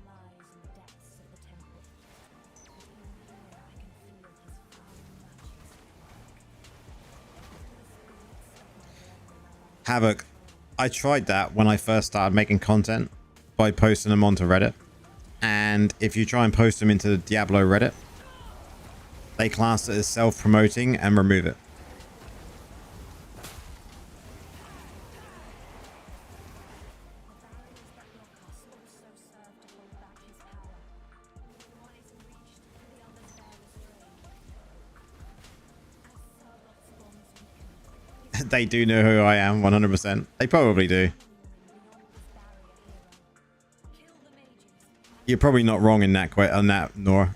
[SPEAKER 2] Lies in the depths of the temple. But even here I can feel his foul magics at work.
[SPEAKER 1] Havoc. I tried that when I first started making content by posting them onto Reddit. And if you try and post them into the Diablo Reddit, they class it as self-promoting and remove it. They do know who I am, 100%. They probably do. You're probably not wrong in that on that, Nora.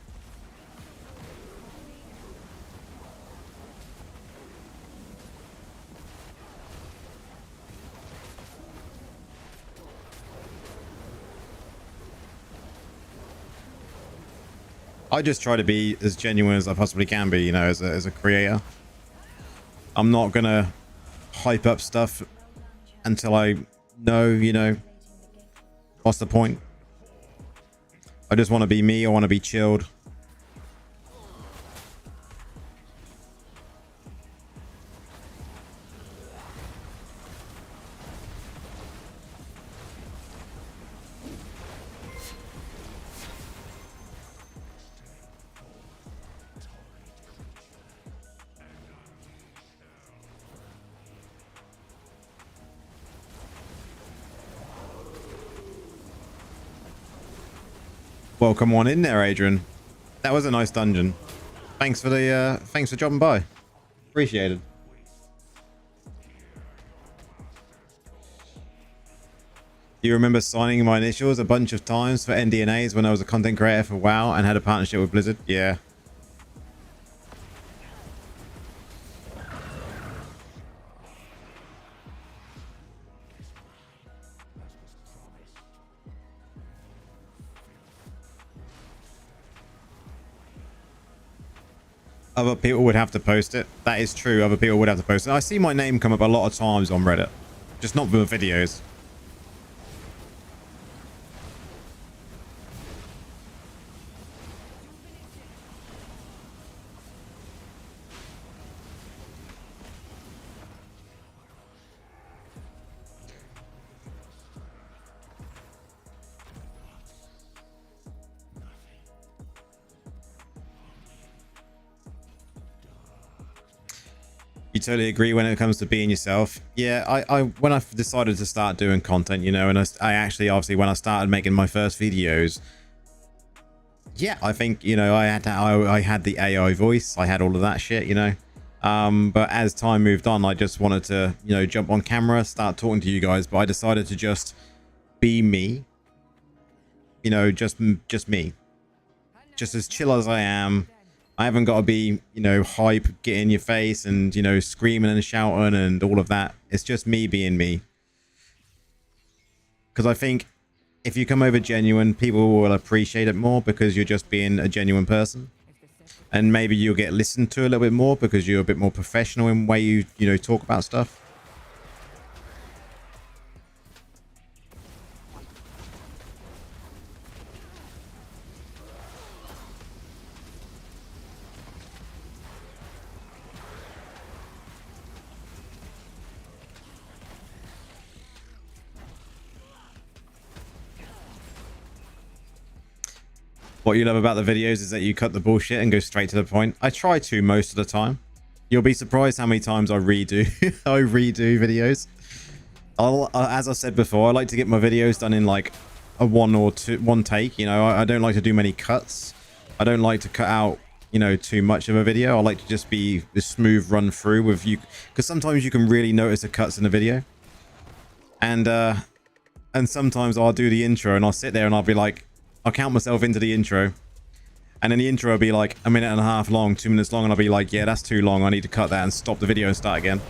[SPEAKER 1] I just try to be as genuine as I possibly can be, you know, as a creator. I'm not gonna hype up stuff until I know, you know, what's the point. I just want to be me. I want to be chilled. Welcome on in there, Adrian. That was a nice dungeon. Thanks for dropping by. Appreciated. Do you remember signing my initials a bunch of times for NDNAs when I was a content creator for WoW and had a partnership with Blizzard? Yeah. Other people would have to post it. That is true. Other people would have to post it. I see my name come up a lot of times on Reddit. Just not with videos. You totally agree when it comes to being yourself. Yeah, I when I decided to start doing content, you know, and I actually, obviously, when I started making my first videos, yeah, I think, you know, I had the AI voice, I had all of that shit, you know. But as time moved on, I just wanted to, you know, jump on camera, start talking to you guys, but I decided to just be me, you know, just me, just as chill as I am. I haven't got to be, you know, hype, get in your face and, you know, screaming and shouting and all of that. It's just me being me. Because I think if you come over genuine, people will appreciate it more because you're just being a genuine person. And maybe you'll get listened to a little bit more because you're a bit more professional in the way you know, talk about stuff. What you love about the videos is that you cut the bullshit and go straight to the point. I try to most of the time. You'll be surprised how many times I redo I redo videos. As I said before, I like to get my videos done in like a one take. You know, I don't like to do many cuts. I don't like to cut out, you know, too much of a video. I like to just be a smooth run through with you, because sometimes you can really notice the cuts in the video. And sometimes I'll do the intro and I'll sit there and I'll be like, I'll count myself into the intro, and then the intro will be like a minute and a half long, 2 minutes long, and I'll be like, yeah, that's too long, I need to cut that and stop the video and start again.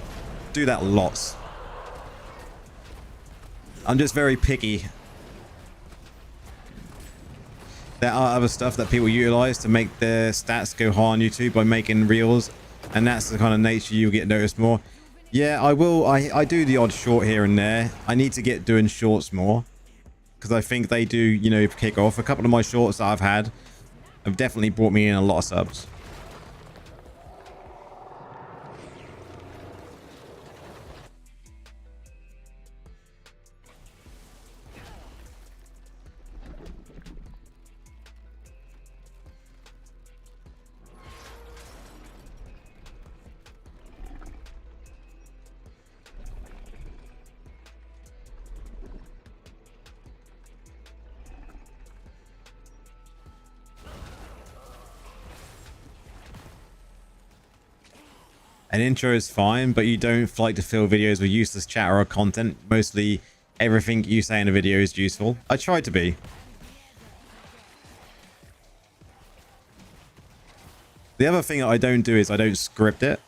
[SPEAKER 1] Do that lots. I'm just very picky. There are other stuff that people utilize to make their stats go high on YouTube by making reels, and that's the kind of nature you get noticed more. Yeah, I will. I do the odd short here and there. I need to get doing shorts more, because I think they do, you know, kick off. A couple of my shorts that I've had have definitely brought me in a lot of subs. An intro is fine, but you don't like to fill videos with useless chatter or content. Mostly everything you say in a video is useful. I try to be. The other thing that I don't do is I don't script it.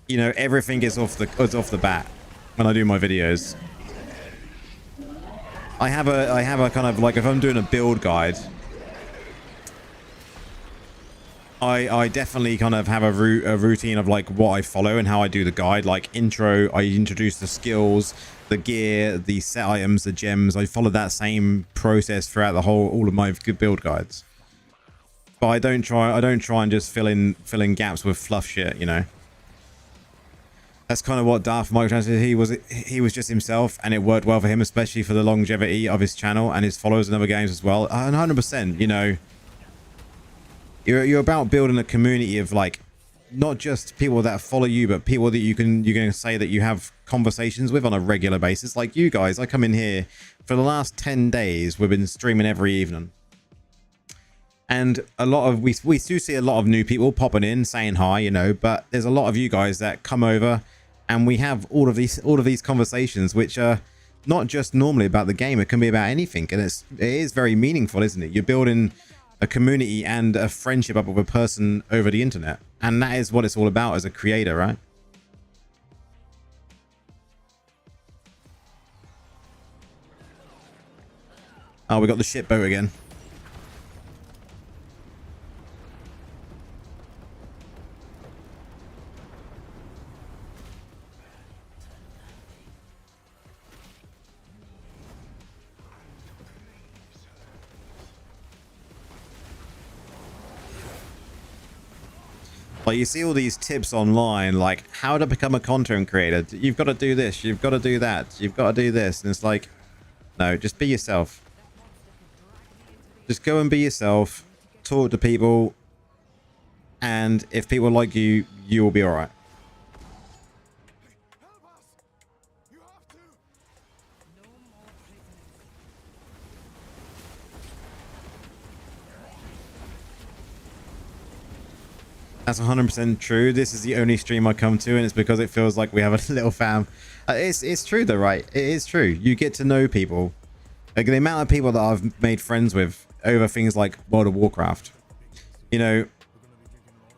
[SPEAKER 1] You know, everything is off the bat when I do my videos. I have a kind of like, if I'm doing a build guide, I definitely kind of have a routine of like what I follow and how I do the guide. Like intro, I introduce the skills, the gear, the set items, the gems. I follow that same process throughout all of my build guides. But I don't try and just fill in gaps with fluff shit, you know. That's kind of what Darth Microtrans did. He was just himself, and it worked well for him, especially for the longevity of his channel and his followers in other games as well. 100%, you know. You're about building a community of like, not just people that follow you, but people that you can say that you have conversations with on a regular basis. Like you guys, I come in here for the last 10 days. We've been streaming every evening. And a lot of, we do see a lot of new people popping in saying hi, you know, but there's a lot of you guys that come over and we have all of these conversations, which are not just normally about the game. It can be about anything. And it is very meaningful, isn't it? You're building a community and a friendship up with a person over the internet. And that is what it's all about as a creator, right? Oh, we got the ship boat again. Like you see all these tips online, like how to become a content creator. You've got to do this, you've got to do that, you've got to do this. And it's like, no, just be yourself. Just go and be yourself, talk to people. And if people like you, you will be all right. That's 100% true. This is the only stream I come to, and it's because it feels like we have a little fam. It's true though, right? It is true. You get to know people. Like the amount of people that I've made friends with over things like World of Warcraft, you know,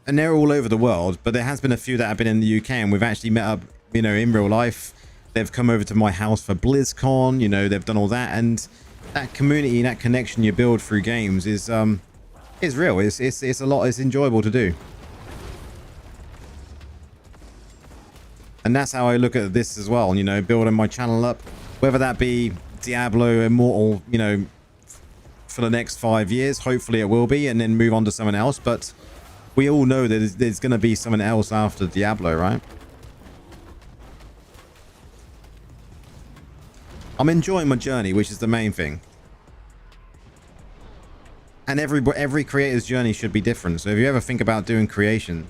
[SPEAKER 1] and they're all over the world, but there has been a few that have been in the UK and we've actually met up, you know, in real life. They've come over to my house for BlizzCon, you know, they've done all that, and that community, that connection you build through games is real. It's a lot. It's enjoyable to do. And that's how I look at this as well, you know, building my channel up, whether that be Diablo Immortal, you know, for the next 5 years. Hopefully it will be, and then move on to someone else. But we all know that there's going to be someone else after Diablo, right? I'm enjoying my journey, which is the main thing. And every creator's journey should be different. So if you ever think about doing creation,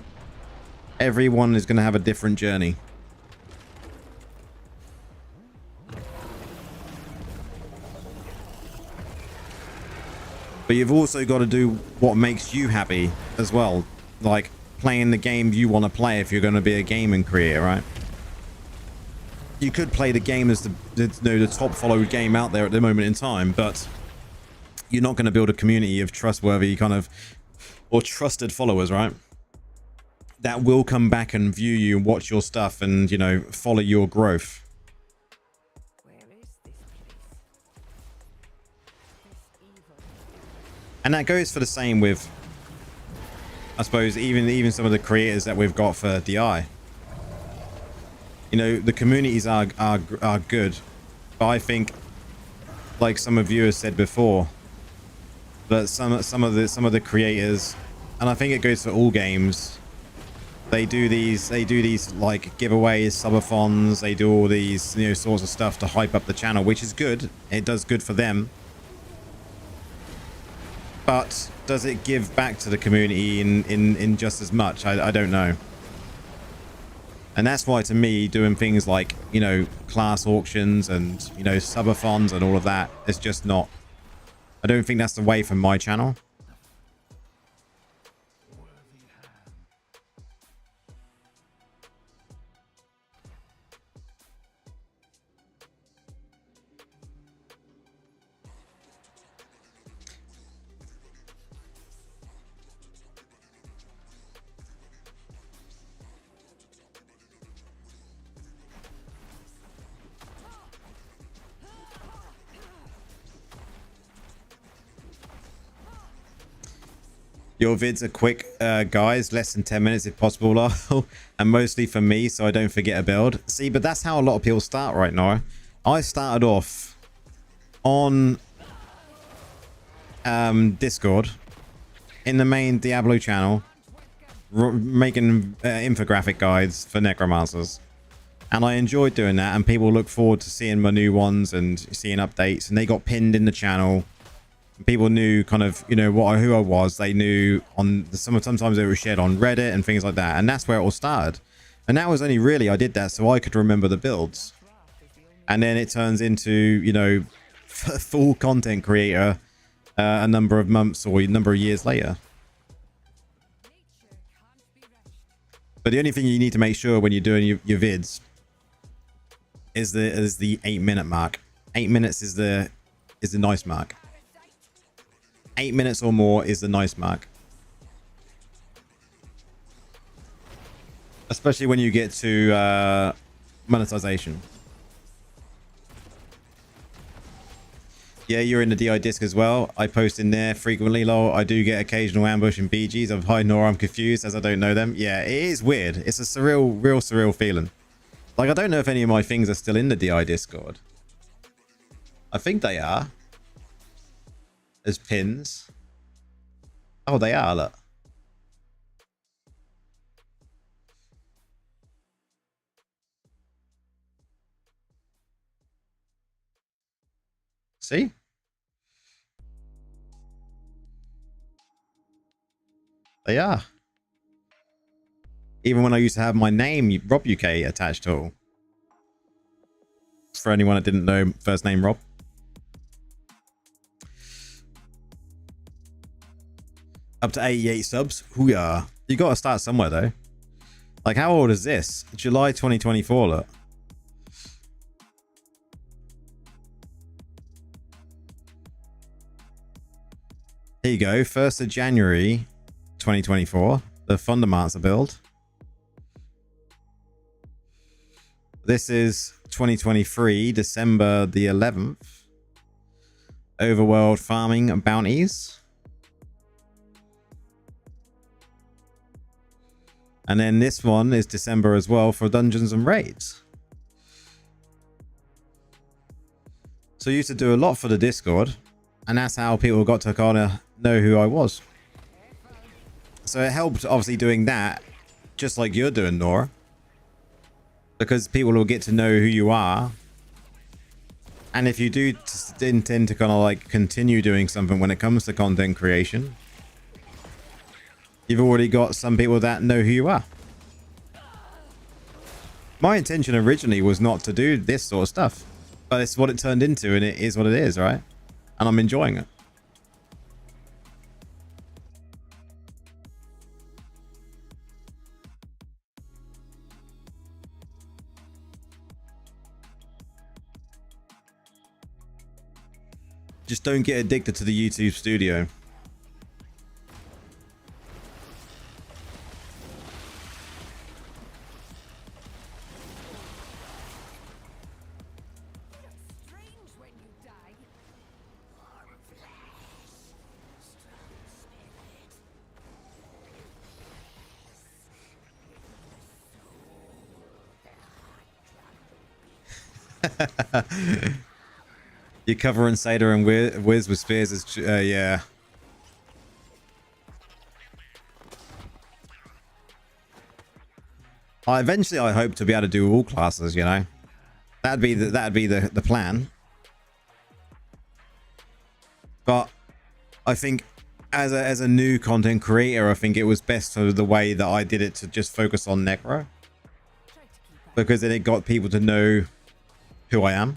[SPEAKER 1] everyone is going to have a different journey. But you've also got to do what makes you happy as well. Like playing the game you want to play if you're going to be a gaming creator, right? You could play the game as the top followed game out there at the moment in time, but you're not going to build a community of trustworthy kind of, or trusted followers, right? That will come back and view you and watch your stuff and, you know, follow your growth. And that goes for the same with, I suppose, even some of the creators that we've got for DI. You know, the communities are good, but I think, like some of you have said before, that some of the creators, and I think it goes for all games, they do these like giveaways, subathons, they do all these, you know, sorts of stuff to hype up the channel, which is good. It does good for them. But does it give back to the community in just as much? I don't know. And that's why, to me, doing things like, you know, class auctions and, you know, subathons and all of that is just not, I don't think that's the way for my channel. Your vids are quick, guys, less than 10 minutes if possible, lol. And mostly for me, so I don't forget a build. See, but that's how a lot of people start right now. I started off on Discord in the main Diablo channel, making infographic guides for necromancers, and I enjoyed doing that, and people look forward to seeing my new ones and seeing updates, and they got pinned in the channel. People knew kind of, you know, who I was. They knew on sometimes it was shared on Reddit and things like that, and that's where it all started. And that was only really, I did that so I could remember the builds, and then it turns into, you know, full content creator a number of months or a number of years later. But the only thing you need to make sure when you're doing your vids is the 8-minute mark. 8 minutes is the nice mark. 8 minutes or more is the nice mark. Especially when you get to monetization. Yeah, you're in the DI disc as well. I post in there frequently, lol. I do get occasional ambush and BGs of hi Nora, I'm confused as I don't know them. Yeah, it is weird. It's a real surreal feeling. Like, I don't know if any of my things are still in the DI Discord. I think they are. As pins. Oh, they are, look. See? They are. Even when I used to have my name, Rob UK, attached to all. For anyone that didn't know, first name Rob. Up to 88 subs. Hooyah. You got to start somewhere, though. Like, how old is this? July 2024, look. Here you go. 1st of January 2024. The Fundamancer build. This is 2023, December the 11th. Overworld farming and bounties. And then this one is December as well for dungeons and raids. So I used to do a lot for the Discord, and that's how people got to kind of know who I was. So it helped, obviously, doing that, just like you're doing, Nora, because people will get to know who you are. And if you do intend to kind of like continue doing something when it comes to content creation, you've already got some people that know who you are. My intention originally was not to do this sort of stuff, but it's what it turned into, and it is what it is, right? And I'm enjoying it. Just don't get addicted to the YouTube studio. You're covering Seder and Wiz with spears is yeah. Eventually I hope to be able to do all classes, you know. That'd be the plan. But I think as a new content creator, I think it was best for the way that I did it to just focus on Necro, because then it got people to know who I am.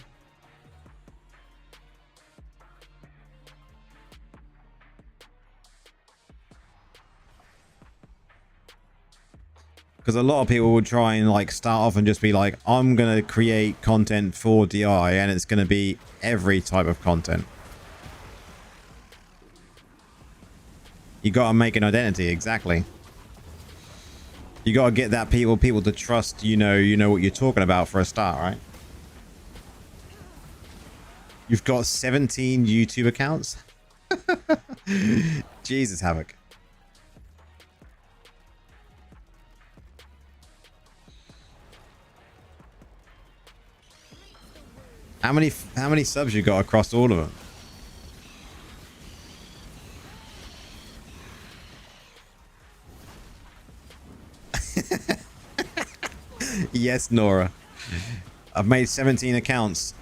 [SPEAKER 1] Because a lot of people would try and like start off and just be like, I'm going to create content for DI, and it's going to be every type of content. You got to make an identity, exactly. You got to get that people to trust, you know what you're talking about for a start, right? You've got 17 YouTube accounts? Jesus, Havoc. How many subs you got across all of them? Yes, Nora. I've made 17 accounts.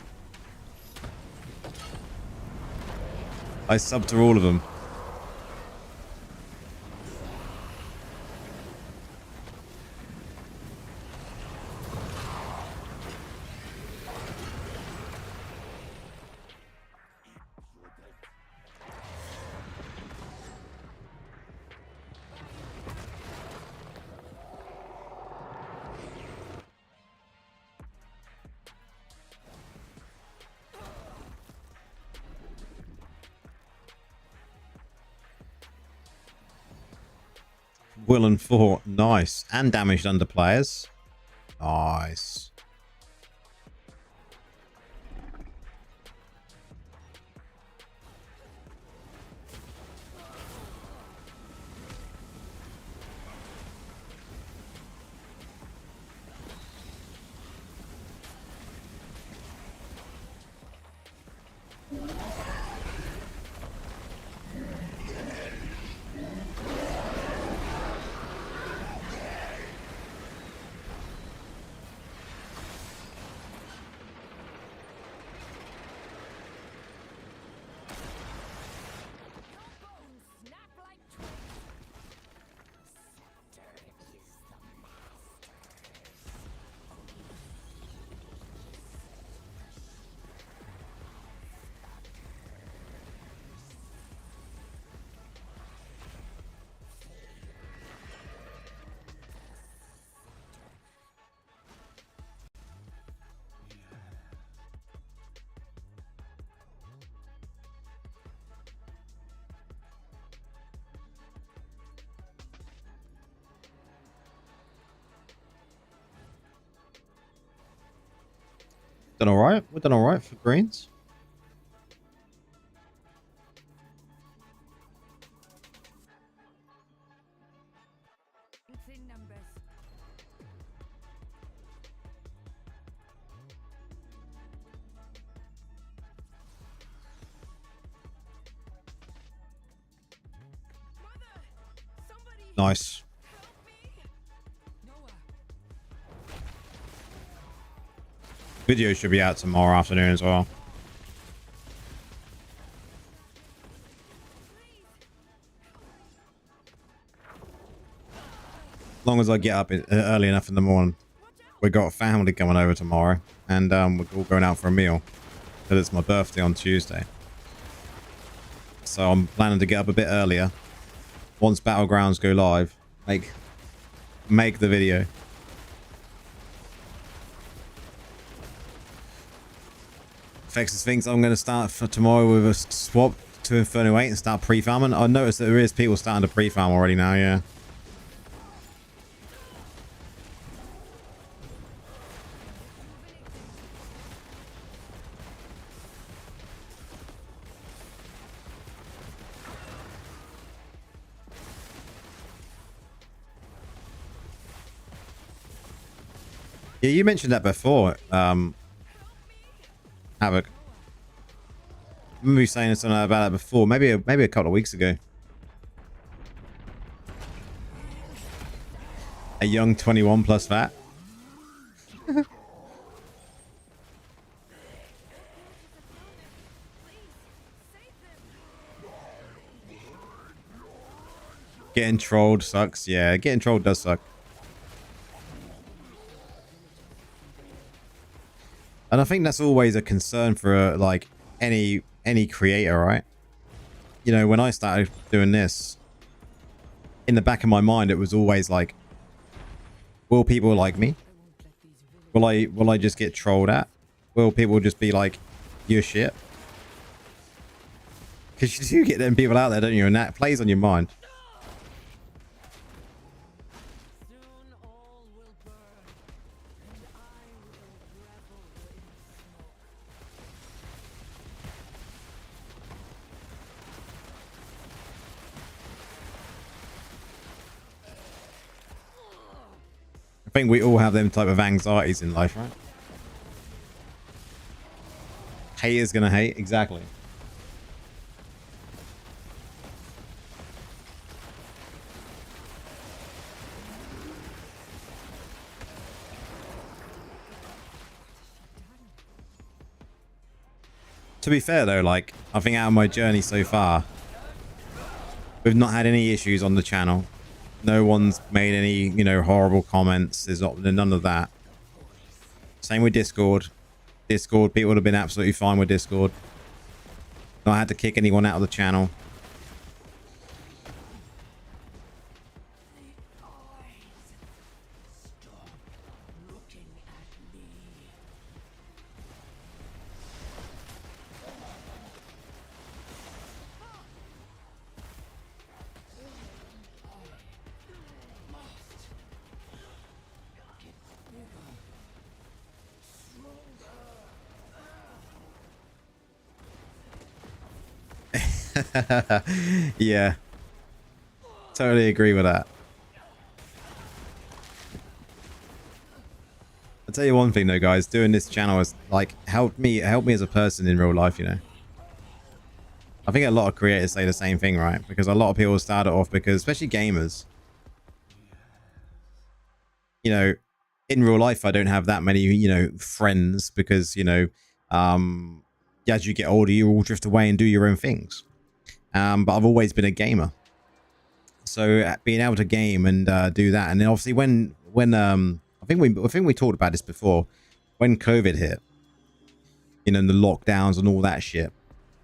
[SPEAKER 1] I subbed to all of them. Will and 4. Nice. And damaged under players. Nice. Done all right. We've done all right for greens.
[SPEAKER 2] It's in numbers. Mother! Somebody
[SPEAKER 1] Nice.
[SPEAKER 2] help me! Noah.
[SPEAKER 1] Video should be out tomorrow afternoon as well. As long as I get up early enough in the morning. We got a family coming over tomorrow, and we're all going out for a meal because it's my birthday on Tuesday. So I'm planning to get up a bit earlier. Once Battlegrounds go live, make the video. Fexus thinks I'm going to start for tomorrow with a swap to Inferno 8 and start pre-farming. I noticed that there is people starting to pre-farm already now, yeah. Yeah, you mentioned that before, Havoc. I remember you saying something about it before, maybe a couple of weeks ago. A young 21 plus fat. Getting trolled sucks. Yeah, getting trolled does suck. And I think that's always a concern for like any creator, right? You know, when I started doing this, in the back of my mind, it was always like, will people like me? Will I just get trolled at? Will people just be like, you're shit? Because you do get them people out there, don't you? And that plays on your mind. I think we all have them type of anxieties in life, right? Haters gonna hate, exactly. To be fair though, like, I think out of my journey so far, we've not had any issues on the channel. No one's made any, you know, horrible comments. There's not none of that. Same with Discord. Discord, people would have been absolutely fine with Discord. Not had to kick anyone out of the channel. Yeah, totally agree with that. I'll tell you one thing though, guys, doing this channel has like helped me as a person in real life, you know. I think a lot of creators say the same thing, right? Because a lot of people start it off because, especially gamers, you know, in real life I don't have that many, you know, friends because, you know, as you get older you all drift away and do your own things. But I've always been a gamer, so being able to game and do that, and then obviously when I think we talked about this before, when COVID hit, you know, and the lockdowns and all that shit,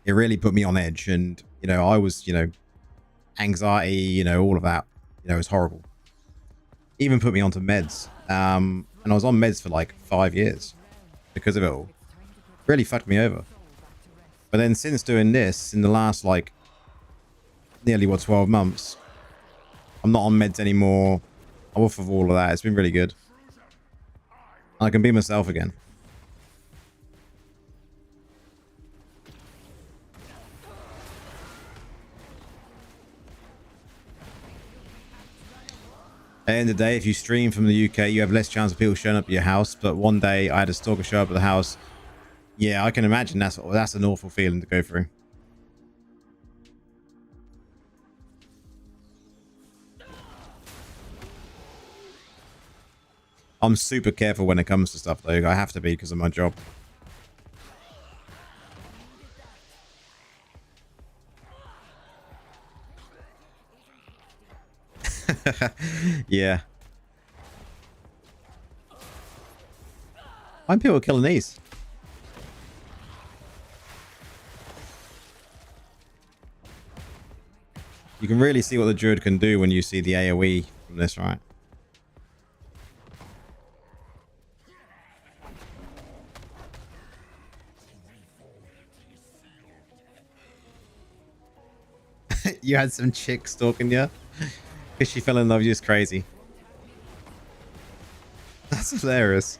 [SPEAKER 1] it really put me on edge, and you know, I was, you know, anxiety, you know, all of that, you know, it was horrible. Even put me onto meds, and I was on meds for like 5 years because of it all. Really fucked me over. But then since doing this, in the last like nearly 12 months, I'm not on meds anymore. I'm off of all of that. It's been really good. I can be myself again. At the end of the day, if you stream from the UK, you have less chance of people showing up at your house. But one day I had a stalker show up at the house. Yeah, I can imagine that's an awful feeling to go through. I'm super careful when it comes to stuff, though. I have to be because of my job. Yeah. Why are people killing these? You can really see what the Druid can do when you see the AoE from this, right? You had some chick stalking you because she fell in love with you. Is crazy. That's hilarious.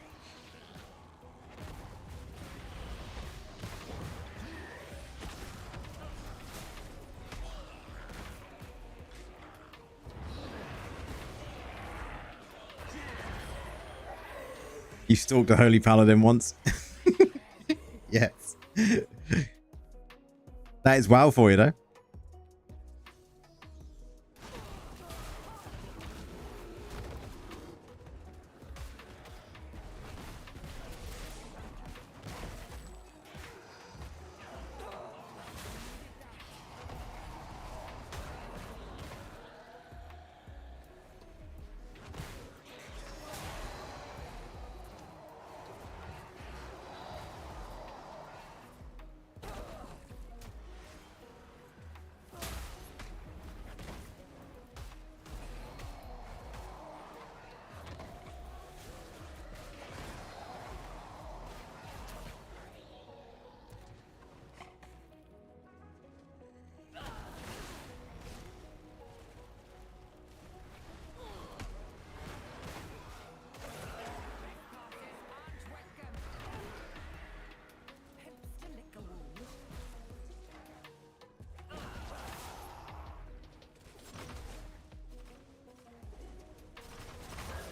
[SPEAKER 1] You stalked a holy paladin once. Yes. That is wow for you, though.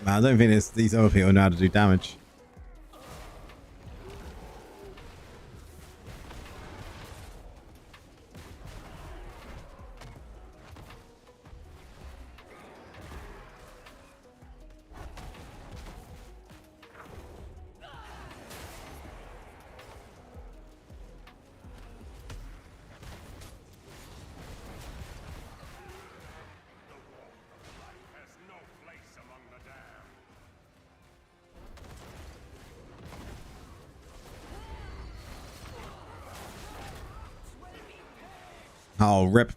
[SPEAKER 1] Man, I don't think these other people know how to do damage. Oh, rip.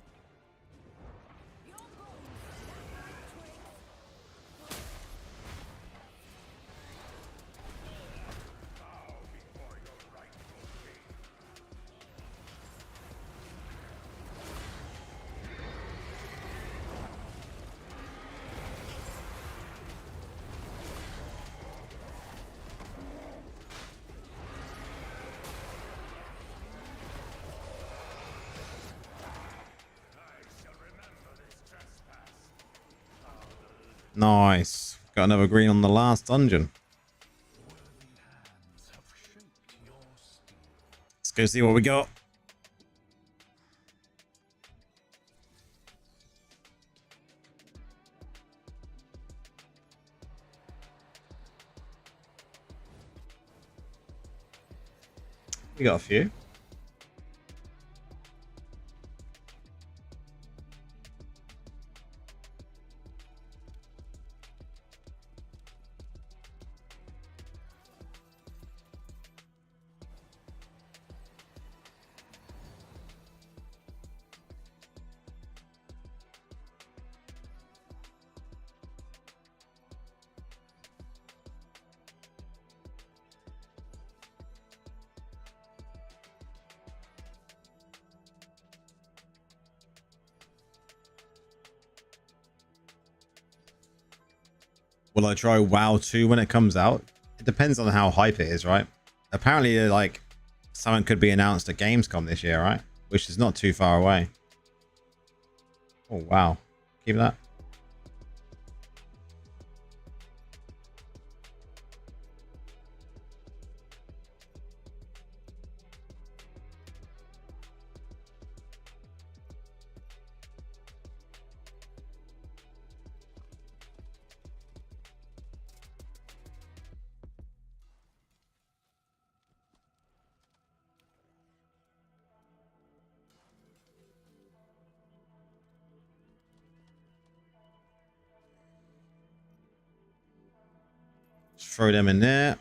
[SPEAKER 1] Nice. Got another green on the last dungeon. Let's go see what we got. We got a few. Will I try WoW 2 when it comes out? It depends on how hype it is, right? Apparently, like, something could be announced at Gamescom this year, right? Which is not too far away. Oh, wow. Keep that. Just throw them in there.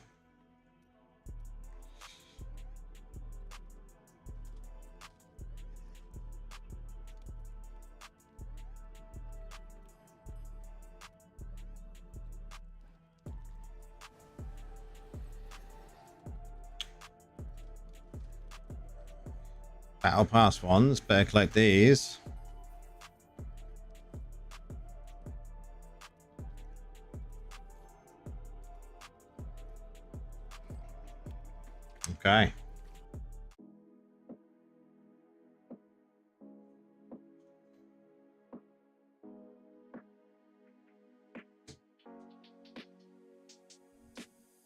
[SPEAKER 1] Battle pass ones. Better collect these. Okay.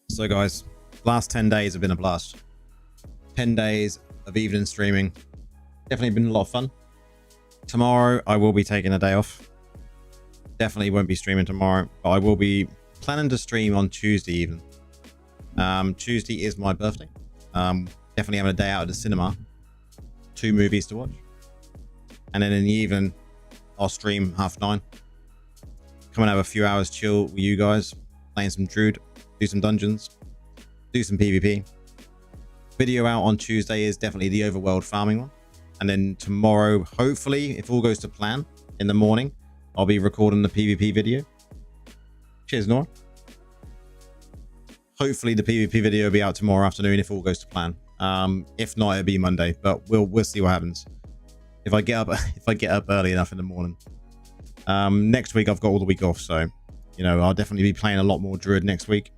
[SPEAKER 1] So guys, last 10 days have been a blast. 10 days of evening streaming. Definitely been a lot of fun. Tomorrow I will be taking a day off. Definitely won't be streaming tomorrow, but I will be planning to stream on Tuesday even. Tuesday is my birthday. Definitely having a day out at the cinema. 2 movies to watch. And then in the evening, I'll stream 9:30. Come and have a few hours chill with you guys. Playing some Druid. Do some dungeons. Do some PvP. Video out on Tuesday is definitely the overworld farming one. And then tomorrow, hopefully, if all goes to plan, in the morning, I'll be recording the PvP video. Cheers, Nora. Hopefully the PvP video will be out tomorrow afternoon if all goes to plan. If not, it'll be Monday, but we'll see what happens. If I get up early enough in the morning. Next week I've got all the week off, so you know I'll definitely be playing a lot more Druid next week.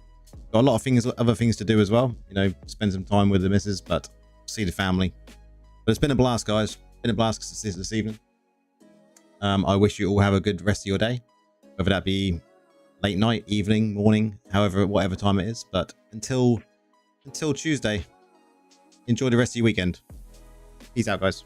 [SPEAKER 1] Got a lot of other things to do as well. You know, spend some time with the missus, but see the family. But it's been a blast, guys. Been a blast this evening. I wish you all have a good rest of your day, whether that be late night, evening, morning, whatever time it is. But until Tuesday, enjoy the rest of your weekend. Peace out, guys.